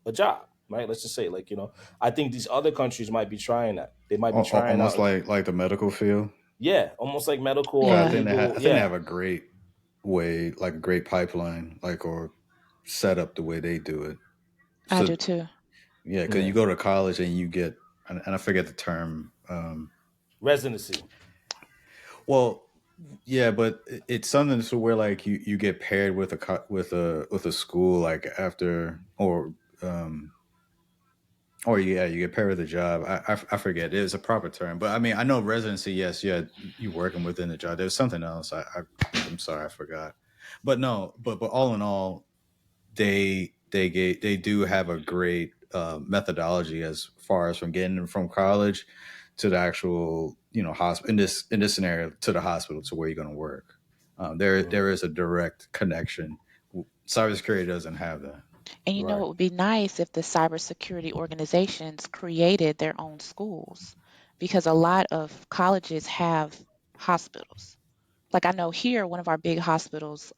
a job, right? Let's just say, like, I think these other countries might be trying that. They might be trying Almost out, like the medical field. yeah, almost like medical or Because Yeah, legal. I think they Yeah, have a great way, like a great pipeline, like or set up the way they do it. I So do too. yeah, because yeah. you go to college and you get, and I forget the term. Residency. Well, yeah, but it's something to where like you get paired with with a school like after or yeah, you get paired with a job. I forget. It's a proper term, but I mean I know residency. Yes, yeah, you working within the job. There's something else. I'm sorry, I forgot. But no, but all in all, they do have a great methodology as far as from getting from college to the actual hospital, in this scenario, to the hospital to where you're going to work. There is a direct connection. Cybersecurity doesn't have that. And you know, Right. it would be nice if the cybersecurity organizations created their own schools, because a lot of colleges have hospitals. Like I know here, one of our big hospitals,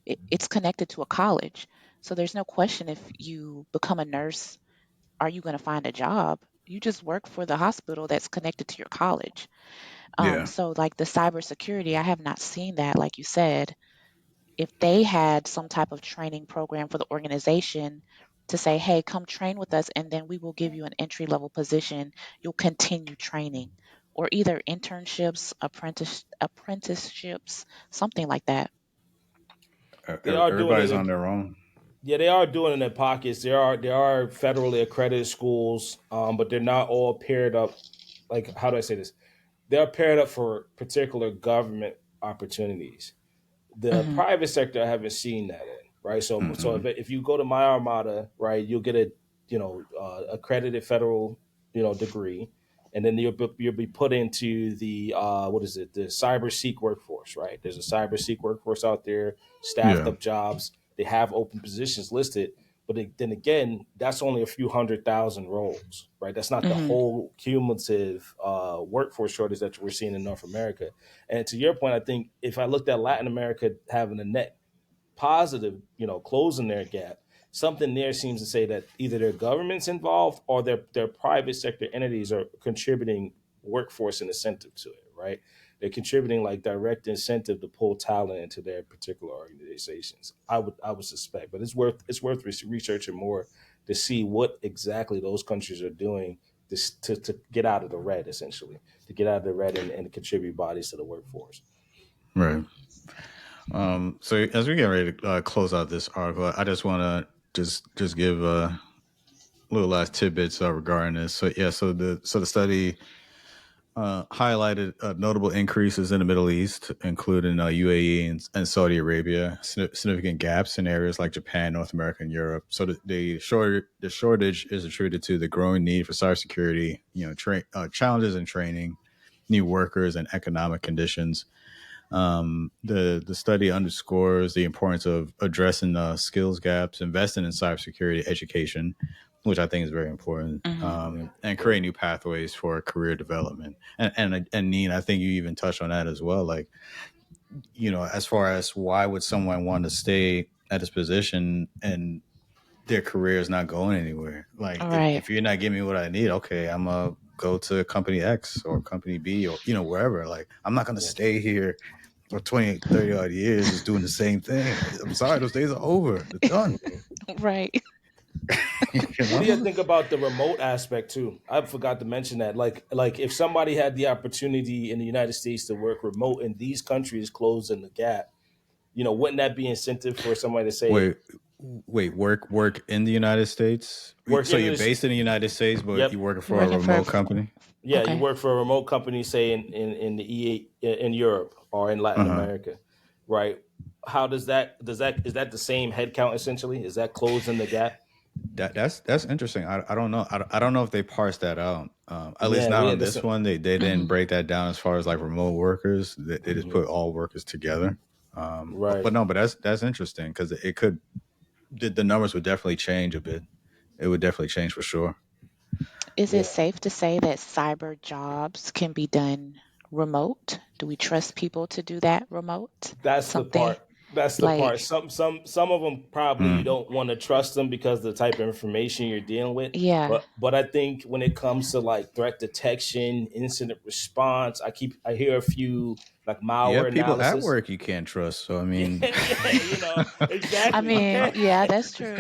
it's connected to a college. So there's no question if you become a nurse, are you going to find a job? You just work for the hospital that's connected to your college. Yeah. So like the cybersecurity, I have not seen that, like you said. If they had some type of training program for the organization to say, hey, come train with us, and then we will give you an entry level position, you'll continue training, or either internships, apprenticeships, something like that. They are doing it Everybody's on in, their own. yeah, they are doing it in their pockets. There are federally accredited schools, but they're not all paired up. Like, how do I say this? They're paired up for particular government opportunities. The Hmm. private sector, I haven't seen that in, right? So Mm-mm. if you go to my Armada, right, you'll get a accredited federal degree, and then you'll be put into the what is it, the cyber seek workforce, right? There's a cyber seek workforce out there, staffed Yeah. up jobs. They have open positions listed, but then again, that's only a few 100,000 roles, right? That's not the Hmm. whole cumulative workforce shortage that we're seeing in North America. And to your point, I think if I looked at Latin America having a net positive, closing their gap, something there seems to say that either their government's involved or their private sector entities are contributing workforce and incentive to it, right? They're contributing like direct incentive to pull talent into their particular organizations. I would suspect, but it's worth researching more to see what exactly those countries are doing to get out of the red, essentially, to get out of the red and contribute bodies to the workforce. Right. So as we get ready to close out this article, I just want to just give little last tidbits regarding this. So yeah, so the study highlighted notable increases in the Middle East, including UAE and Saudi Arabia, significant gaps in areas like Japan, North America, and Europe. So the shortage is attributed to the growing need for cybersecurity, challenges in training, new workers, and economic conditions. The study underscores the importance of addressing skills gaps, investing in cybersecurity education, which I think is very important, and create new pathways for career development. And Neen, I think you even touched on that as well. Like, as far as why would someone want to stay at this position and their career is not going anywhere? Like, Right. if you're not giving me what I need, okay, I'm gonna go to company X or company B or wherever. Like, I'm not gonna stay here for 20, 30 odd years just doing the same thing. I'm sorry, those days are over. They're done. Right. What do you think about the remote aspect too? I forgot to mention that. Like if somebody had the opportunity in the United States to work remote and these countries closing the gap, wouldn't that be incentive for somebody to say Wait, work in the United States? work So in you're this? based in the United States, but Yep. you're working for a Working for remote company? Yeah, you okay. work for a remote company, say in the in Europe or in Latin Uh-huh. America, right? How is that the same headcount essentially? Is that closing the gap? That's interesting. I don't know. I don't know if they parsed that out. At least Yeah, not we on had this this. one. They didn't Mhm. break that down as far as like remote workers. They just Mhm. put all workers together. But Right. no, but that's interesting because it could the numbers would definitely change a bit. It would definitely change for sure. Is it Yeah. safe to say that cyber jobs can be done remote? Do we trust people to do that remote? That's the Something part. That's the part. like, Some of them probably you Mm. don't want to trust them because of the type of information you're dealing with. yeah, But I think when it comes to like threat detection, incident response, I hear a few like Yeah, malware people at analysis. work you can't trust. So I Yeah, mean, yeah, I exactly. You mean, can't, yeah, that's true.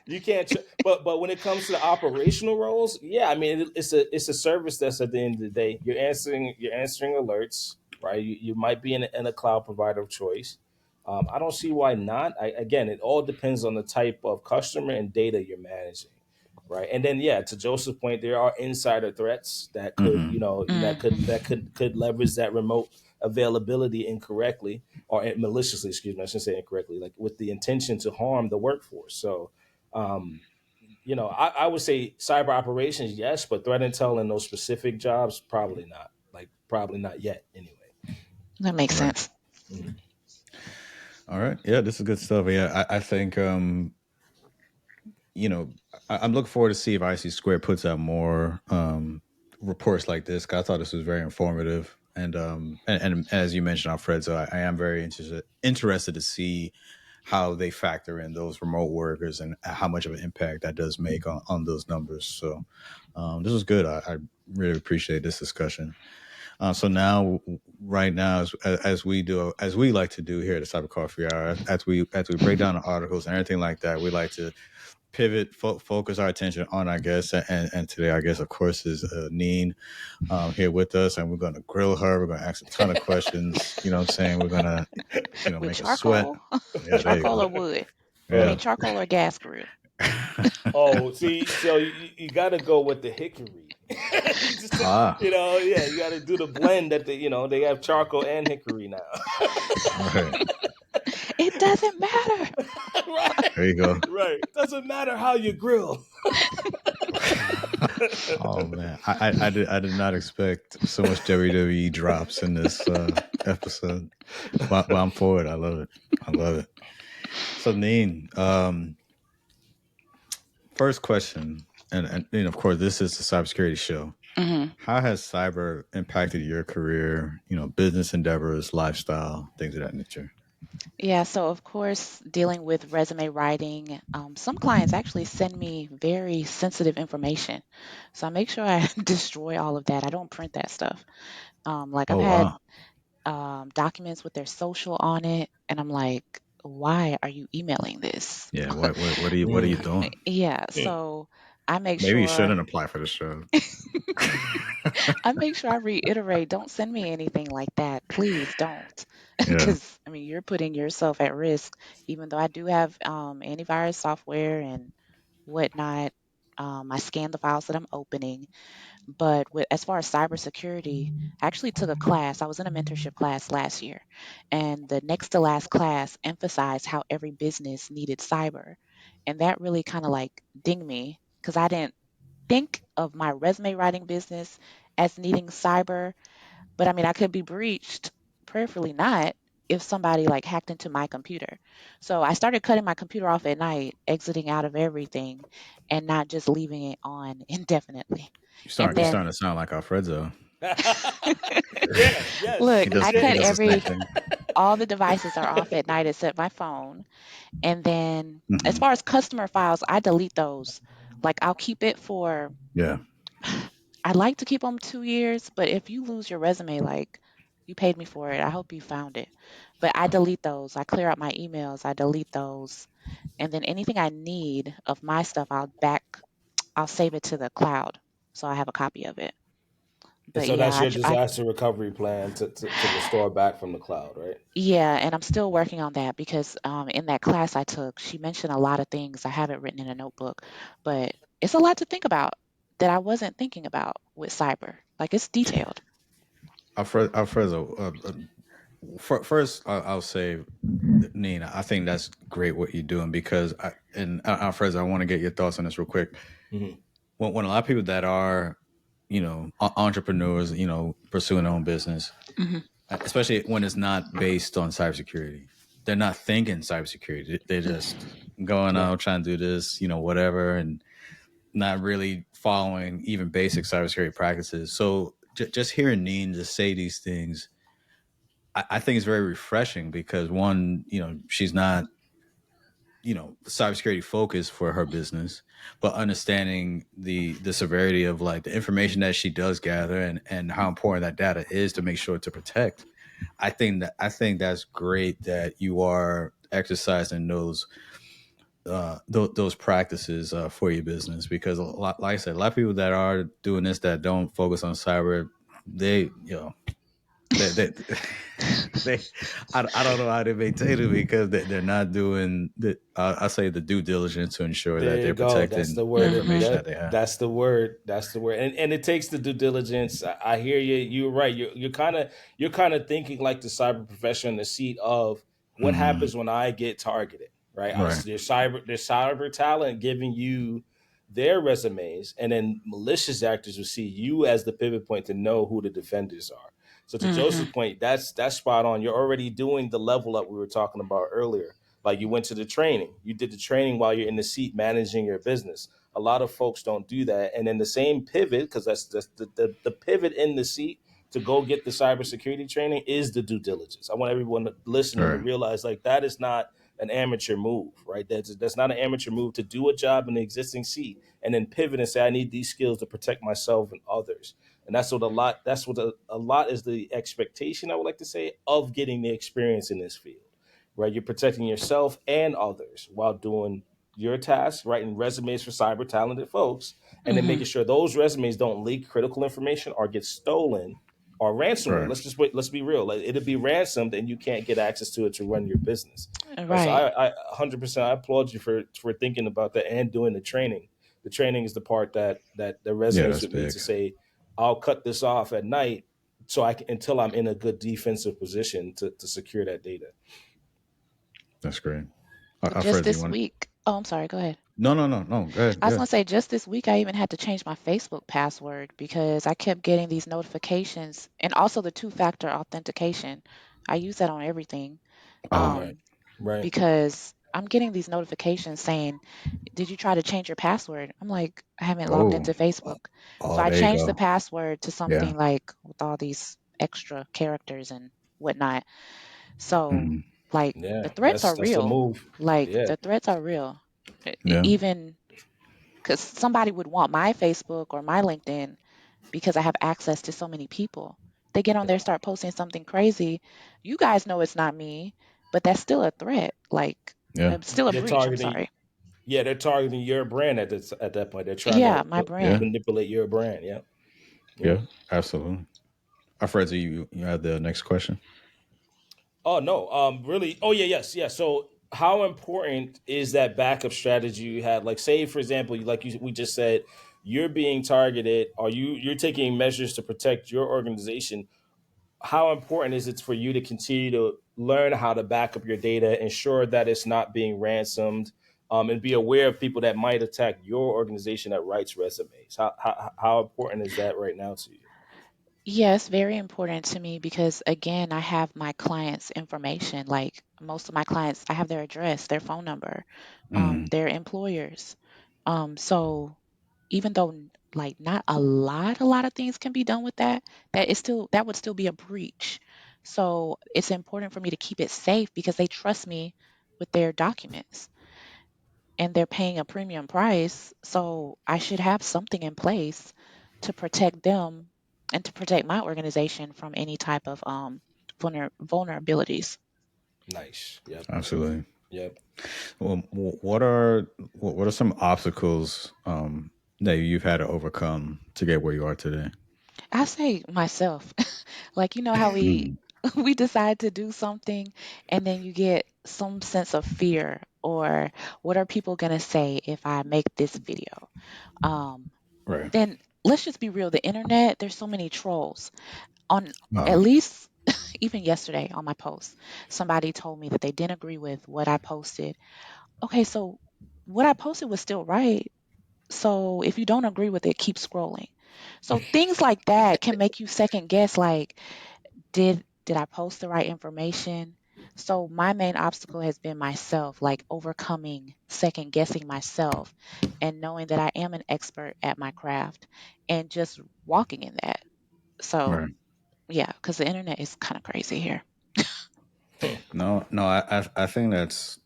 you can't. But when it comes to the operational roles, yeah, I mean, it's a service that's at the end of the day, you're answering alerts, right? You might be in a cloud provider of choice. I don't see why not. Again, it all depends on the type of customer and data you're managing, right? And then, yeah, to Joseph's point, there are insider threats that could, mhm. could leverage that remote availability incorrectly or maliciously, excuse me, I shouldn't say incorrectly, like with the intention to harm the workforce. So, um, I would say cyber operations, yes, but threat intel and those specific jobs, probably not. Like, probably not yet, anyway. That makes Right. sense. Mhm. All right. Yeah, this is good stuff. Yeah, I think you know, I'm looking forward to see if IC2 puts out more reports like this. 'Cause I thought this was very informative, and as you mentioned, Alfredzo, I am very interested to see how they factor in those remote workers and how much of an impact that does make on those numbers. So this was good. I really appreciate this discussion. So now, right now, as we do, as we like to do here at the Cyber Coffee Hour, as we break down the articles and everything like that, we like to pivot, focus our attention on our guest. And today, our guest, of course, is Neen here with us. And we're going to grill her. We're going to ask a ton of questions. You know what I'm saying? We're going to, With make her sweet. charcoal, Yeah, there you charcoal go. or wood? I Uh, mean, Yeah. charcoal or gas grill? oh, see, so you got to go with the hickory. Just, Ah, yeah, you got to do the blend that they have charcoal and hickory now. right. It doesn't matter. Right, There you go. right. Doesn't matter how you grill. Oh man, I did not expect so much WWE drops in this episode, but I'm for it. I love it. I love it. So Neen, first question, and of course this is a cybersecurity show. Hmm. How has cyber impacted your career? Business endeavors, lifestyle, things of that nature. Yeah, so of course, dealing with resume writing, some clients actually send me very sensitive information. So I make sure I destroy all of that. I don't print that stuff. Like I've Oh had wow. documents with their social on it, and I'm like, why are you emailing this? Yeah. What are you Mm. doing? Yeah, so I make Maybe you sure shouldn't apply for the show. I make sure I reiterate, don't send me anything like that. Please don't. Yeah. Because, I mean, you're putting yourself at risk, even though I do have antivirus software and whatnot. I scan the files that I'm opening. But as far as cybersecurity, I actually took a class. I was in a mentorship class last year, and the next to last class emphasized how every business needed cyber. And that really kind of like dinged me because I didn't think of my resume writing business as needing cyber. But I mean, I could be breached, prayerfully not, if somebody like hacked into my computer. So I started cutting my computer off at night, exiting out of everything, and not just leaving it on indefinitely. And You're then starting to sound like Alfredzo. Yeah, yes. look, He does I he cut does the same every thing. all the devices are off at night except my phone. And then as Hmm. far as customer files, I delete those. Like I'll keep it for Yeah. I like to keep them 2 years, but if you lose your resume, like you paid me for it, I hope you found it. But I delete those. I clear out my emails. I delete those. And then anything I need of my stuff, I'll save it to the cloud. So I have a copy of it. And But so yeah, that's your disaster recovery plan to restore back from the cloud, right? yeah, and I'm still working on that because in that class I took, she mentioned a lot of things. I have it written in a notebook, but it's a lot to think about that I wasn't thinking about with cyber. Like it's detailed. Alfredo, first, I'll say, Nina, I think that's great what you're doing because, Alfredo, I want to get your thoughts on this real quick. Mm-hmm. When a lot of people that are, entrepreneurs, pursuing their own business, Hmm. especially when it's not based on cybersecurity, they're not thinking cybersecurity. They're just going Right. out trying to do this, whatever, and not really following even basic cybersecurity practices. So just hearing Neen just say these things, I think it's very refreshing because one, she's not, cybersecurity focused for her business, but understanding the severity of like the information that she does gather and how important that data is to make sure to protect. I think that's great that you are exercising those practices for your business because like I said, a lot of people that are doing this that don't focus on cyber, they they they I don't know how they maintain it because they're not doing I say the due diligence to ensure that There you they're go. That's protecting the the word. information Hmm. that they have. That's the word. That's the word. And it takes the due diligence. I hear you. You're right. You're kind of thinking like the cyber professional in the seat of what Hmm. happens when I get targeted, right? Right. There's cyber talent giving you their resumes, and then malicious actors will see you as the pivot point to know who the defenders are. So to Hmm. Joseph's point, that's spot on. You're already doing the level up we were talking about earlier. Like you went to the training, you did the training while you're in the seat managing your business. A lot of folks don't do that. And then the same pivot, because that's the pivot in the seat to go get the cybersecurity training is the due diligence. I want everyone listening to Right. realize like that is not an amateur move, right? That's not an amateur move to do a job in the existing seat and then pivot and say, I need these skills to protect myself and others. And that's what a lot is the expectation, I would like to say, of getting the experience in this field, right? You're protecting yourself and others while doing your task, writing resumes for cyber talented folks, and then Hmm. making sure those resumes don't leak critical information or get stolen or ransomware. Right. Let's just wait. Let's be real. Like, it'll be ransomed, and you can't get access to it to run your business. Right. So Right. I 100% I applaud you for thinking about that and doing the training. The training is the part that the Yeah, resonates that's with me big. to say, I'll cut this off at night so I can until I'm in a good defensive position to secure that data. That's great. Just Alfred, you this want? week. Oh, I'm sorry. Go ahead. No. Go ahead. I was Yeah. gonna say just this week I even had to change my Facebook password because I kept getting these notifications and also the two-factor authentication. I use that on everything. Oh. Right. Um, Right. because I'm getting these notifications saying, "Did you try to change your password?" I'm like, "I haven't logged Oh. into Facebook." So Oh. I There you changed the go. password to Yeah. something like with all these extra characters and whatnot. So Hmm. like the Yeah. threats are That's the real. move. Like Yeah. the threats are real. Yeah. Even because somebody would want my Facebook or my LinkedIn because I have access to so many people. They get on there, start posting something crazy. You guys know it's not me, but that's still a threat. Like, Yeah. it's still a They're breach. I'm targeting. sorry. Yeah, they're targeting your brand at that point. They're trying Yeah, to my Yeah. brand. manipulate your brand. Yeah. Yeah. Yeah. Absolutely. Alfred, you have the next question? Oh no. Really. Oh yeah. Yes. Yeah. So how important is that backup strategy you have? Like, say for example, we just said, you're being targeted, or you're taking measures to protect your organization. How important is it for you to continue to learn how to back up your data, ensure that it's not being ransomed, and be aware of people that might attack your organization that writes resumes? How important is that right now to you? Yes, very important to me because again, I have my clients' information. Like most of my clients, I have their address, their phone number, Mm, their employers. So even though like not a lot of things can be done with that, that would still be a breach. So it's important for me to keep it safe because they trust me with their documents and they're paying a premium price. So I should have something in place to protect them and to protect my organization from any type of vulnerabilities. Nice. Yep. absolutely. Yep. Well, what are some obstacles that you've had to overcome to get where you are today? I say myself, like you know how we Mm, we decide to do something and then you get some sense of fear or what are people going to say if I make this video? Um, right. then let's just be real, the internet, there's so many trolls on at Uh, least even yesterday on my post, somebody told me that they didn't agree with what I posted. Okay, so what I posted was still right. So if you don't agree with it, keep scrolling. So things like that can make you second guess like did I post the right information? So my main obstacle has been myself, like overcoming second guessing myself and knowing that I am an expert at my craft and just walking in that. So right. yeah, because the internet is kind of crazy here. No, no, I think that's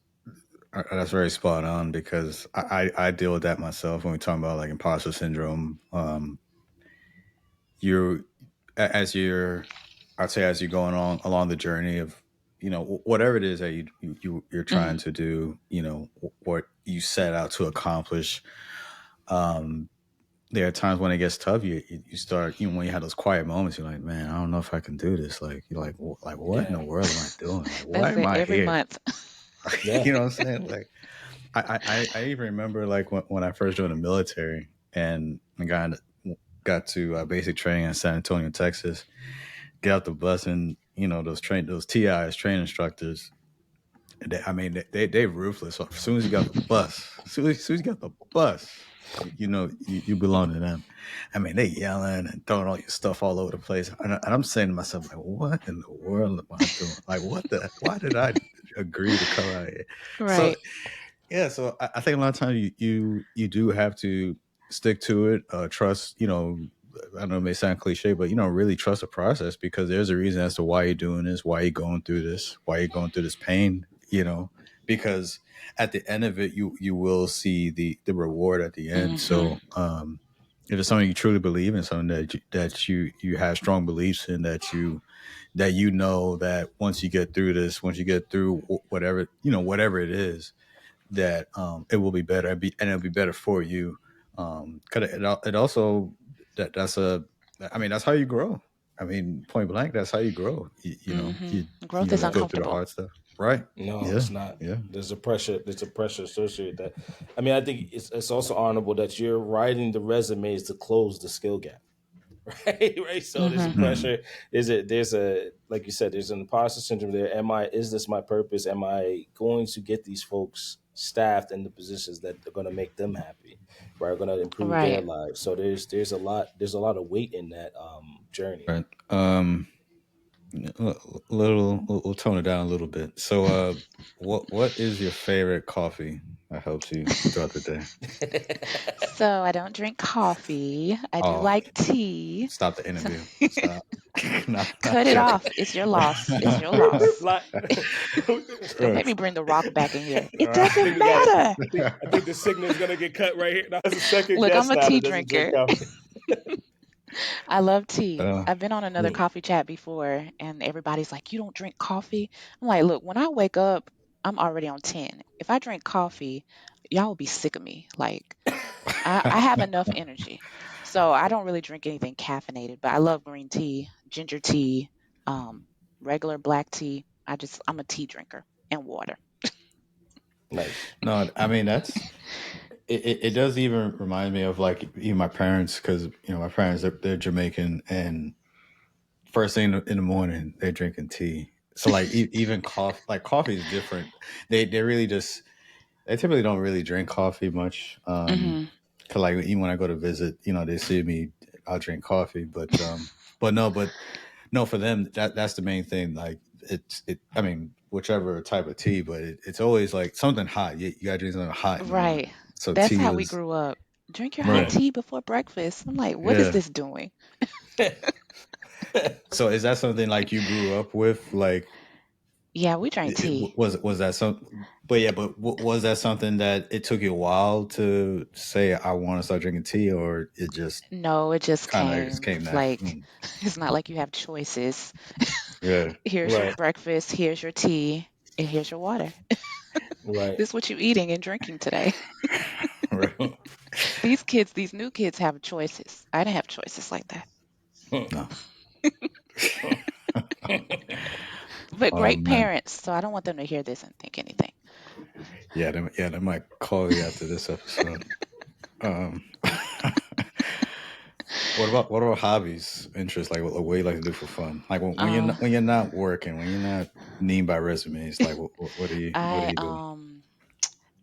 very spot on because I deal with that myself when we talk about like imposter syndrome. You as you're I'd say as you're going along the journey of whatever it is that you're trying Hmm. to do, what you set out to accomplish. um there are times when it gets tough. You start, when you have those quiet moments, you're like, man, I don't know if I can do this. Like you're like, like what in the Yeah. world am I doing? Like why That's am it I every here? month. Yeah. You know what I'm saying? Like I even remember like when I first joined the military and I got to basic training in San Antonio, Texas. Get out the bus and those TIs train instructors. I mean they ruthless. So as soon as you got the bus, as soon as you got the bus, you belong to them. I mean they yelling and throwing all your stuff all over the place, and I'm saying to myself like, what in the world am I doing? Like what the? Why did I agree to come out here? So Right. yeah, so I think a lot of times you do have to stick to it, trust. I know it may sound cliche, but really trust the process because there's a reason as to why you're doing this, why you're going through this, why you're going through this pain. Because at the end of it, you will see the reward at the end. Hmm. So if it's something you truly believe in, something that you have strong beliefs in, that that once you get through this, once you get through whatever it is, that it will be better and it'll be better for you. Cause it also that's a I mean that's how you grow. I mean point blank, that's how you grow. Hmm. Growth You is Yeah. go through the uncomfortable. hard stuff, right? No, Yeah, it's not. yeah, There's a pressure. There's a pressure associated with that. I mean, I think it's also honorable that you're writing the resumes to close the skill gap. Right, right. So there's a Hmm. mm, pressure. There's a like you said, there's an imposter syndrome there. Is this my purpose? Am I going to get these folks staffed in the positions that are going to make them happy, right? Are going to improve their Right. lives. So there's a lot of weight in that journey. right. We'll tone it down a little bit. So, what is your favorite coffee that helps you throughout the day? So I don't drink coffee. I do Oh, like tea. stop the So interview. Stop. Not cut it joking. off. It's your loss. It's your loss. Like, Don't Right. make me bring the rock back in here. It Right. I think doesn't we got it. matter. I think the signal is gonna get cut right here. Now, there's a second Look, I'm guest a now tea that doesn't drink drinker. coffee. I love tea. Uh, I've been on another Mm. coffee chat before, and everybody's like, "You don't drink coffee?" I'm like, "Look, when I wake up, I'm already on 10. If I drink coffee, y'all will be sick of me. Like, I have enough energy. So I don't really drink anything caffeinated, but I love green tea, ginger tea, um, regular black tea. I'm a tea drinker and water. Nice. No, I mean that's it does even remind me of like even my parents, because my parents they're Jamaican, and first thing in the morning they're drinking tea. So like even coffee is different. They really just they typically don't really drink coffee much. Hmm. Cause like even when I go to visit, they see me, I'll drink coffee, but no, for them that's the main thing. Like I mean, whichever type of tea, but it's always like something hot. You gotta drink something hot in the Right. morning. So That's tea how we is grew up. Drink your hot right. tea before breakfast. I'm like, what is Yeah. this doing? So is that something like you grew up with? Like, Yeah, we drank tea. was that some? But yeah, but was that something that it took you a while to say I want to start drinking tea, or it just No, it just kind of just came. came Like, naturally? it's not like you have choices. Yeah. Here's your Right. breakfast, here's your tea, and here's your water. Right. This is what you're eating and drinking today. Right. These new kids have choices. I didn't have choices like that. No. But Oh great man. parents, so I don't want them to hear this and think anything. Yeah. They might call you after this episode. Um. What about hobbies, interests, like what you like to do for fun? Like Uh, when you're not working, when you're not needing by resumes, like what do I you do?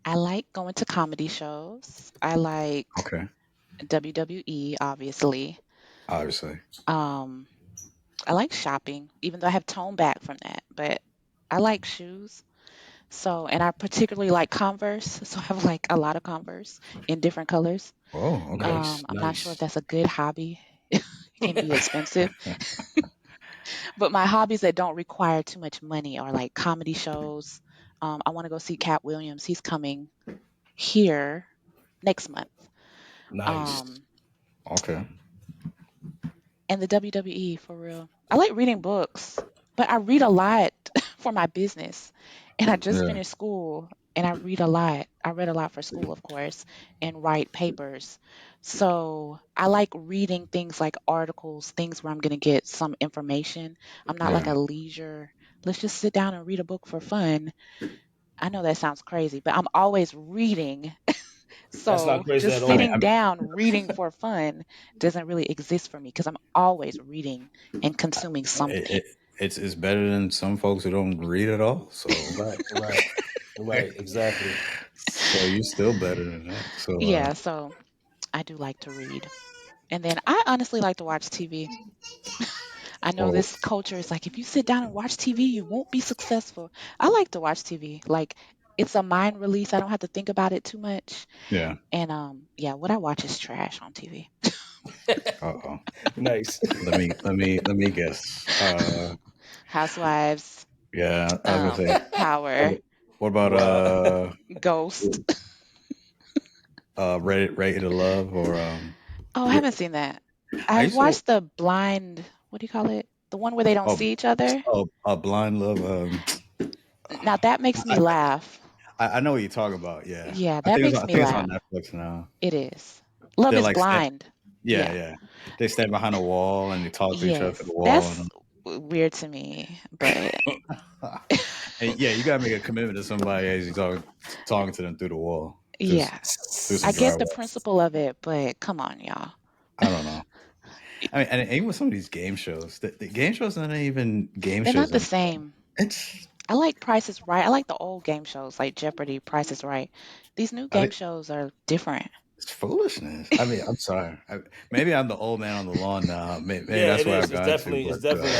I like going to comedy shows. I like Okay, WWE, obviously. obviously. Um, I like shopping, even though I have toned back from that. But I like shoes. So, and I particularly like Converse. So I have like a lot of Converse in different colors. Oh, okay. Nice. I'm not sure if Nice. that's a good hobby. It can be expensive. But my hobbies that don't require too much money are like comedy shows. I want to go see Cat Williams. He's coming here next month. Nice. Um, Okay. and the WWE for real. I like reading books, but I read a lot for my business. And I just Yeah. finished school and I read a lot. I read a lot for school, of course, and write papers. So I like reading things like articles, things where I'm going to get some information. I'm not like Yeah. a leisure, let's just sit down and read a book for fun. I know that sounds crazy, but I'm always reading. That's not So crazy at just I mean, all. sitting down reading for fun doesn't really exist for me because I'm always reading and consuming it, something. it, it's better than some folks who don't read at all. So Right. Right. Right. Exactly. so you're still better than that. So Yeah, so I do like to read. And then I honestly like to watch TV. I know well, this culture is like, if you sit down and watch TV, you won't be successful. I like to watch TV. Like, it's a mind release. I don't have to think about it too much. yeah. And yeah, what I watch is trash on TV. Uh-oh. Nice. Let me guess. Housewives, Yeah, I was gonna say. Power, What about Wow. Ghost. Rated to Love or Oh, I Re- haven't seen that. I I've used to watched the blind, what do you call it? The one where they don't oh see each other. Blind Love. Now that makes me I, laugh. I know what you're talking about. Yeah, Yeah, I that think makes I me think it's on laugh. Netflix now. It is. Love They're is like blind. yeah, Yeah. yeah. They stand behind a wall and they talk to each other through Yes. the wall, That's weird to me, but and yeah, you gotta make a commitment to somebody as you talking to them through the wall, just yeah. through I some get the drywall. principle of it, but come on, y'all. I don't know. I mean, and even with some of these game shows, the game shows are not even game They're not shows the anymore. same. It's I like Price is Right. I like the old game shows like Jeopardy, Price is Right. These new I game think shows are different. it's foolishness. I mean, I'm sorry. Maybe I'm the old man on the lawn now. Maybe Yeah, that's it where is. I've It's gone to. definitely. It's But definitely.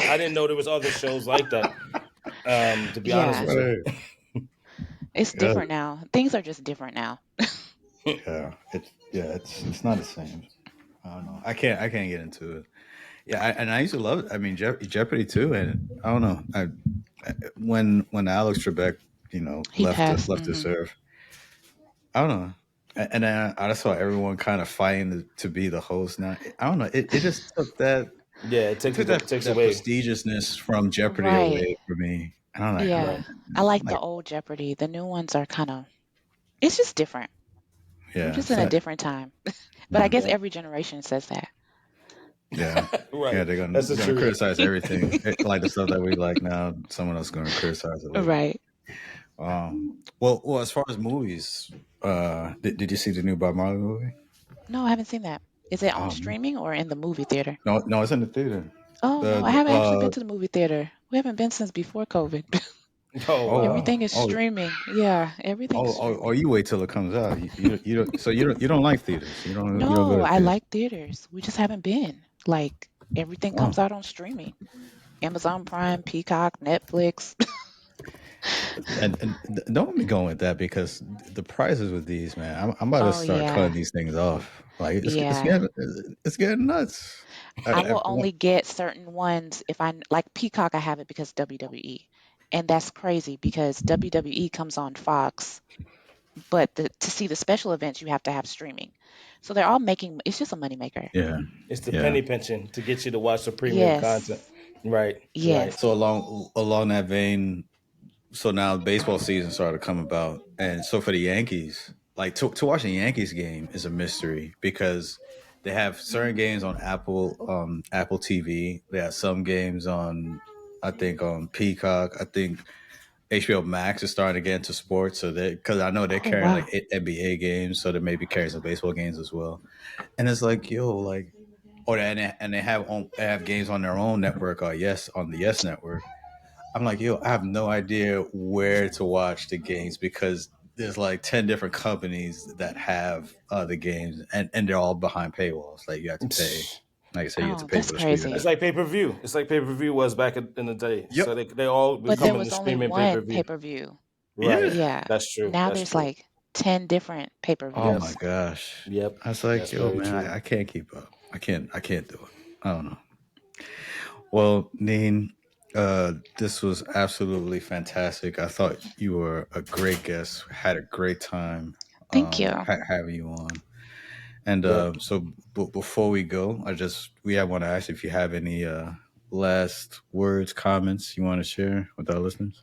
I didn't know there was other shows like that. To be honest Yeah, with you. right. it's Yeah, different now. Things are just different now. it's not the same. I don't know. I can't get into it. Yeah, and I used to love it. I mean, Jeopardy too. And I don't know. When Alex Trebek, He left the passed. left the serve. I don't know. And then I saw everyone kind of fighting to be the host. Now I don't know. It just took that. Yeah, It took that takes that away. prestigiousness from Jeopardy Right. away for me. And I'm like, Yeah. Right. I like the like old Jeopardy. The new ones are kind of, it's just different. We're yeah, just it's in a not, different time. But I yeah, guess Yeah. every generation says that. yeah, Right. yeah. They're gonna That's the they're gonna truth. criticize everything. Like the stuff that we like now. Someone else is gonna criticize it later. Right. Well, as far as movies, did you see the new Bob Marley movie? No, I haven't seen that. Is it on Um, streaming or in the movie theater? no, it's in the theater. Oh no, I The haven't actually been to the movie theater. We haven't been since before COVID. Oh oh wow. Everything is oh streaming. Yeah, everything's oh, streaming. you wait till it comes out. You don't like theaters. You don't go No, to I theaters. like theaters. We just haven't been. Like everything Oh, comes out on streaming. Amazon Prime, Peacock, Netflix. and don't be going with that because the prices with these, man. I'm about to Oh start cutting yeah. these things off. Like Yeah. it's getting nuts. I will only get certain ones if I like Peacock. I have it because WWE, and that's crazy because WWE comes on Fox, but to see the special events you have to have streaming. So they're all making. It's just a moneymaker. Yeah, It's the yeah. penny pinching to get you to watch the premium content. Yes, Right, right. yes. So along that vein, so now baseball season started to come about, and so for the Yankees, like to watch a Yankees game is a mystery because they have certain games on Apple TV. They have some games on, I think, on Peacock. I think HBO Max is starting to get into sports, so they because I know they're Oh carrying wow. like NBA games, so they maybe carry some baseball games as well. And it's like, yo, like, and they have games on their own network, or yes, on the Yes network. I'm like, yo, I have no idea where to watch the games because there's like 10 different companies that have the games, and they're all behind paywalls. Like you have to pay. Like I said, you have to Oh, pay that's for the streaming crazy. It's app. like pay per view. It's like pay per view was back in the day. Yep. So they all But there becoming the was only streaming pay per one view. pay-per-view. Yeah. Right. Yeah. That's true. Now That's there's true. like 10 different Oh Yep. my pay-per-views. gosh. Yep. I was like, That's yo, very man, true. I can't keep up. I can't do it. I don't know. Well, Neen, this was absolutely fantastic. I thought you were a great guest. Had a great time Thank you. having you on. And Yep. before we go, I want to ask if you have any last words, comments you want to share with our listeners.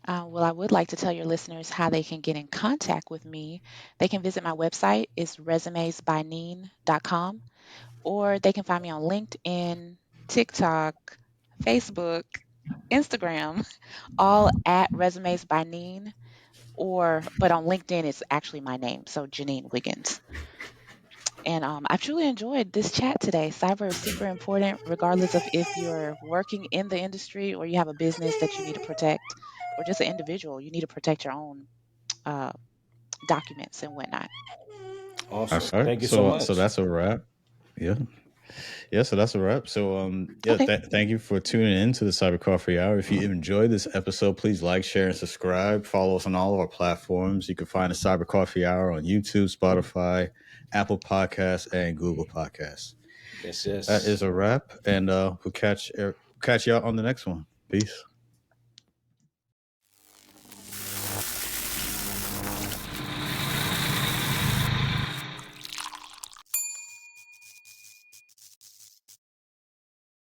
Well, I would like to tell your listeners how they can get in contact with me. They can visit my website. It's resumesbyneen.com, or they can find me on LinkedIn, TikTok, Facebook, Instagram, all at Resumes by Neen. But on LinkedIn, it's actually my name, so Janine Wiggins. And I've truly enjoyed this chat today. Cyber is super important, regardless of if you're working in the industry or you have a business that you need to protect, or just an individual, you need to protect your own uh, documents and whatnot. Awesome. That's all right. Thank you so So much. that's a wrap. Yeah. Yeah, so that's a wrap. So, yeah, Okay. thank you for tuning in to the Cyber Coffee Hour. If you enjoyed this episode, please like, share, and subscribe. Follow us on all of our platforms. You can find the Cyber Coffee Hour on YouTube, Spotify, Apple Podcasts, and Google Podcasts. Yes, That yes. is a wrap, and we'll catch you out on the next one. Peace.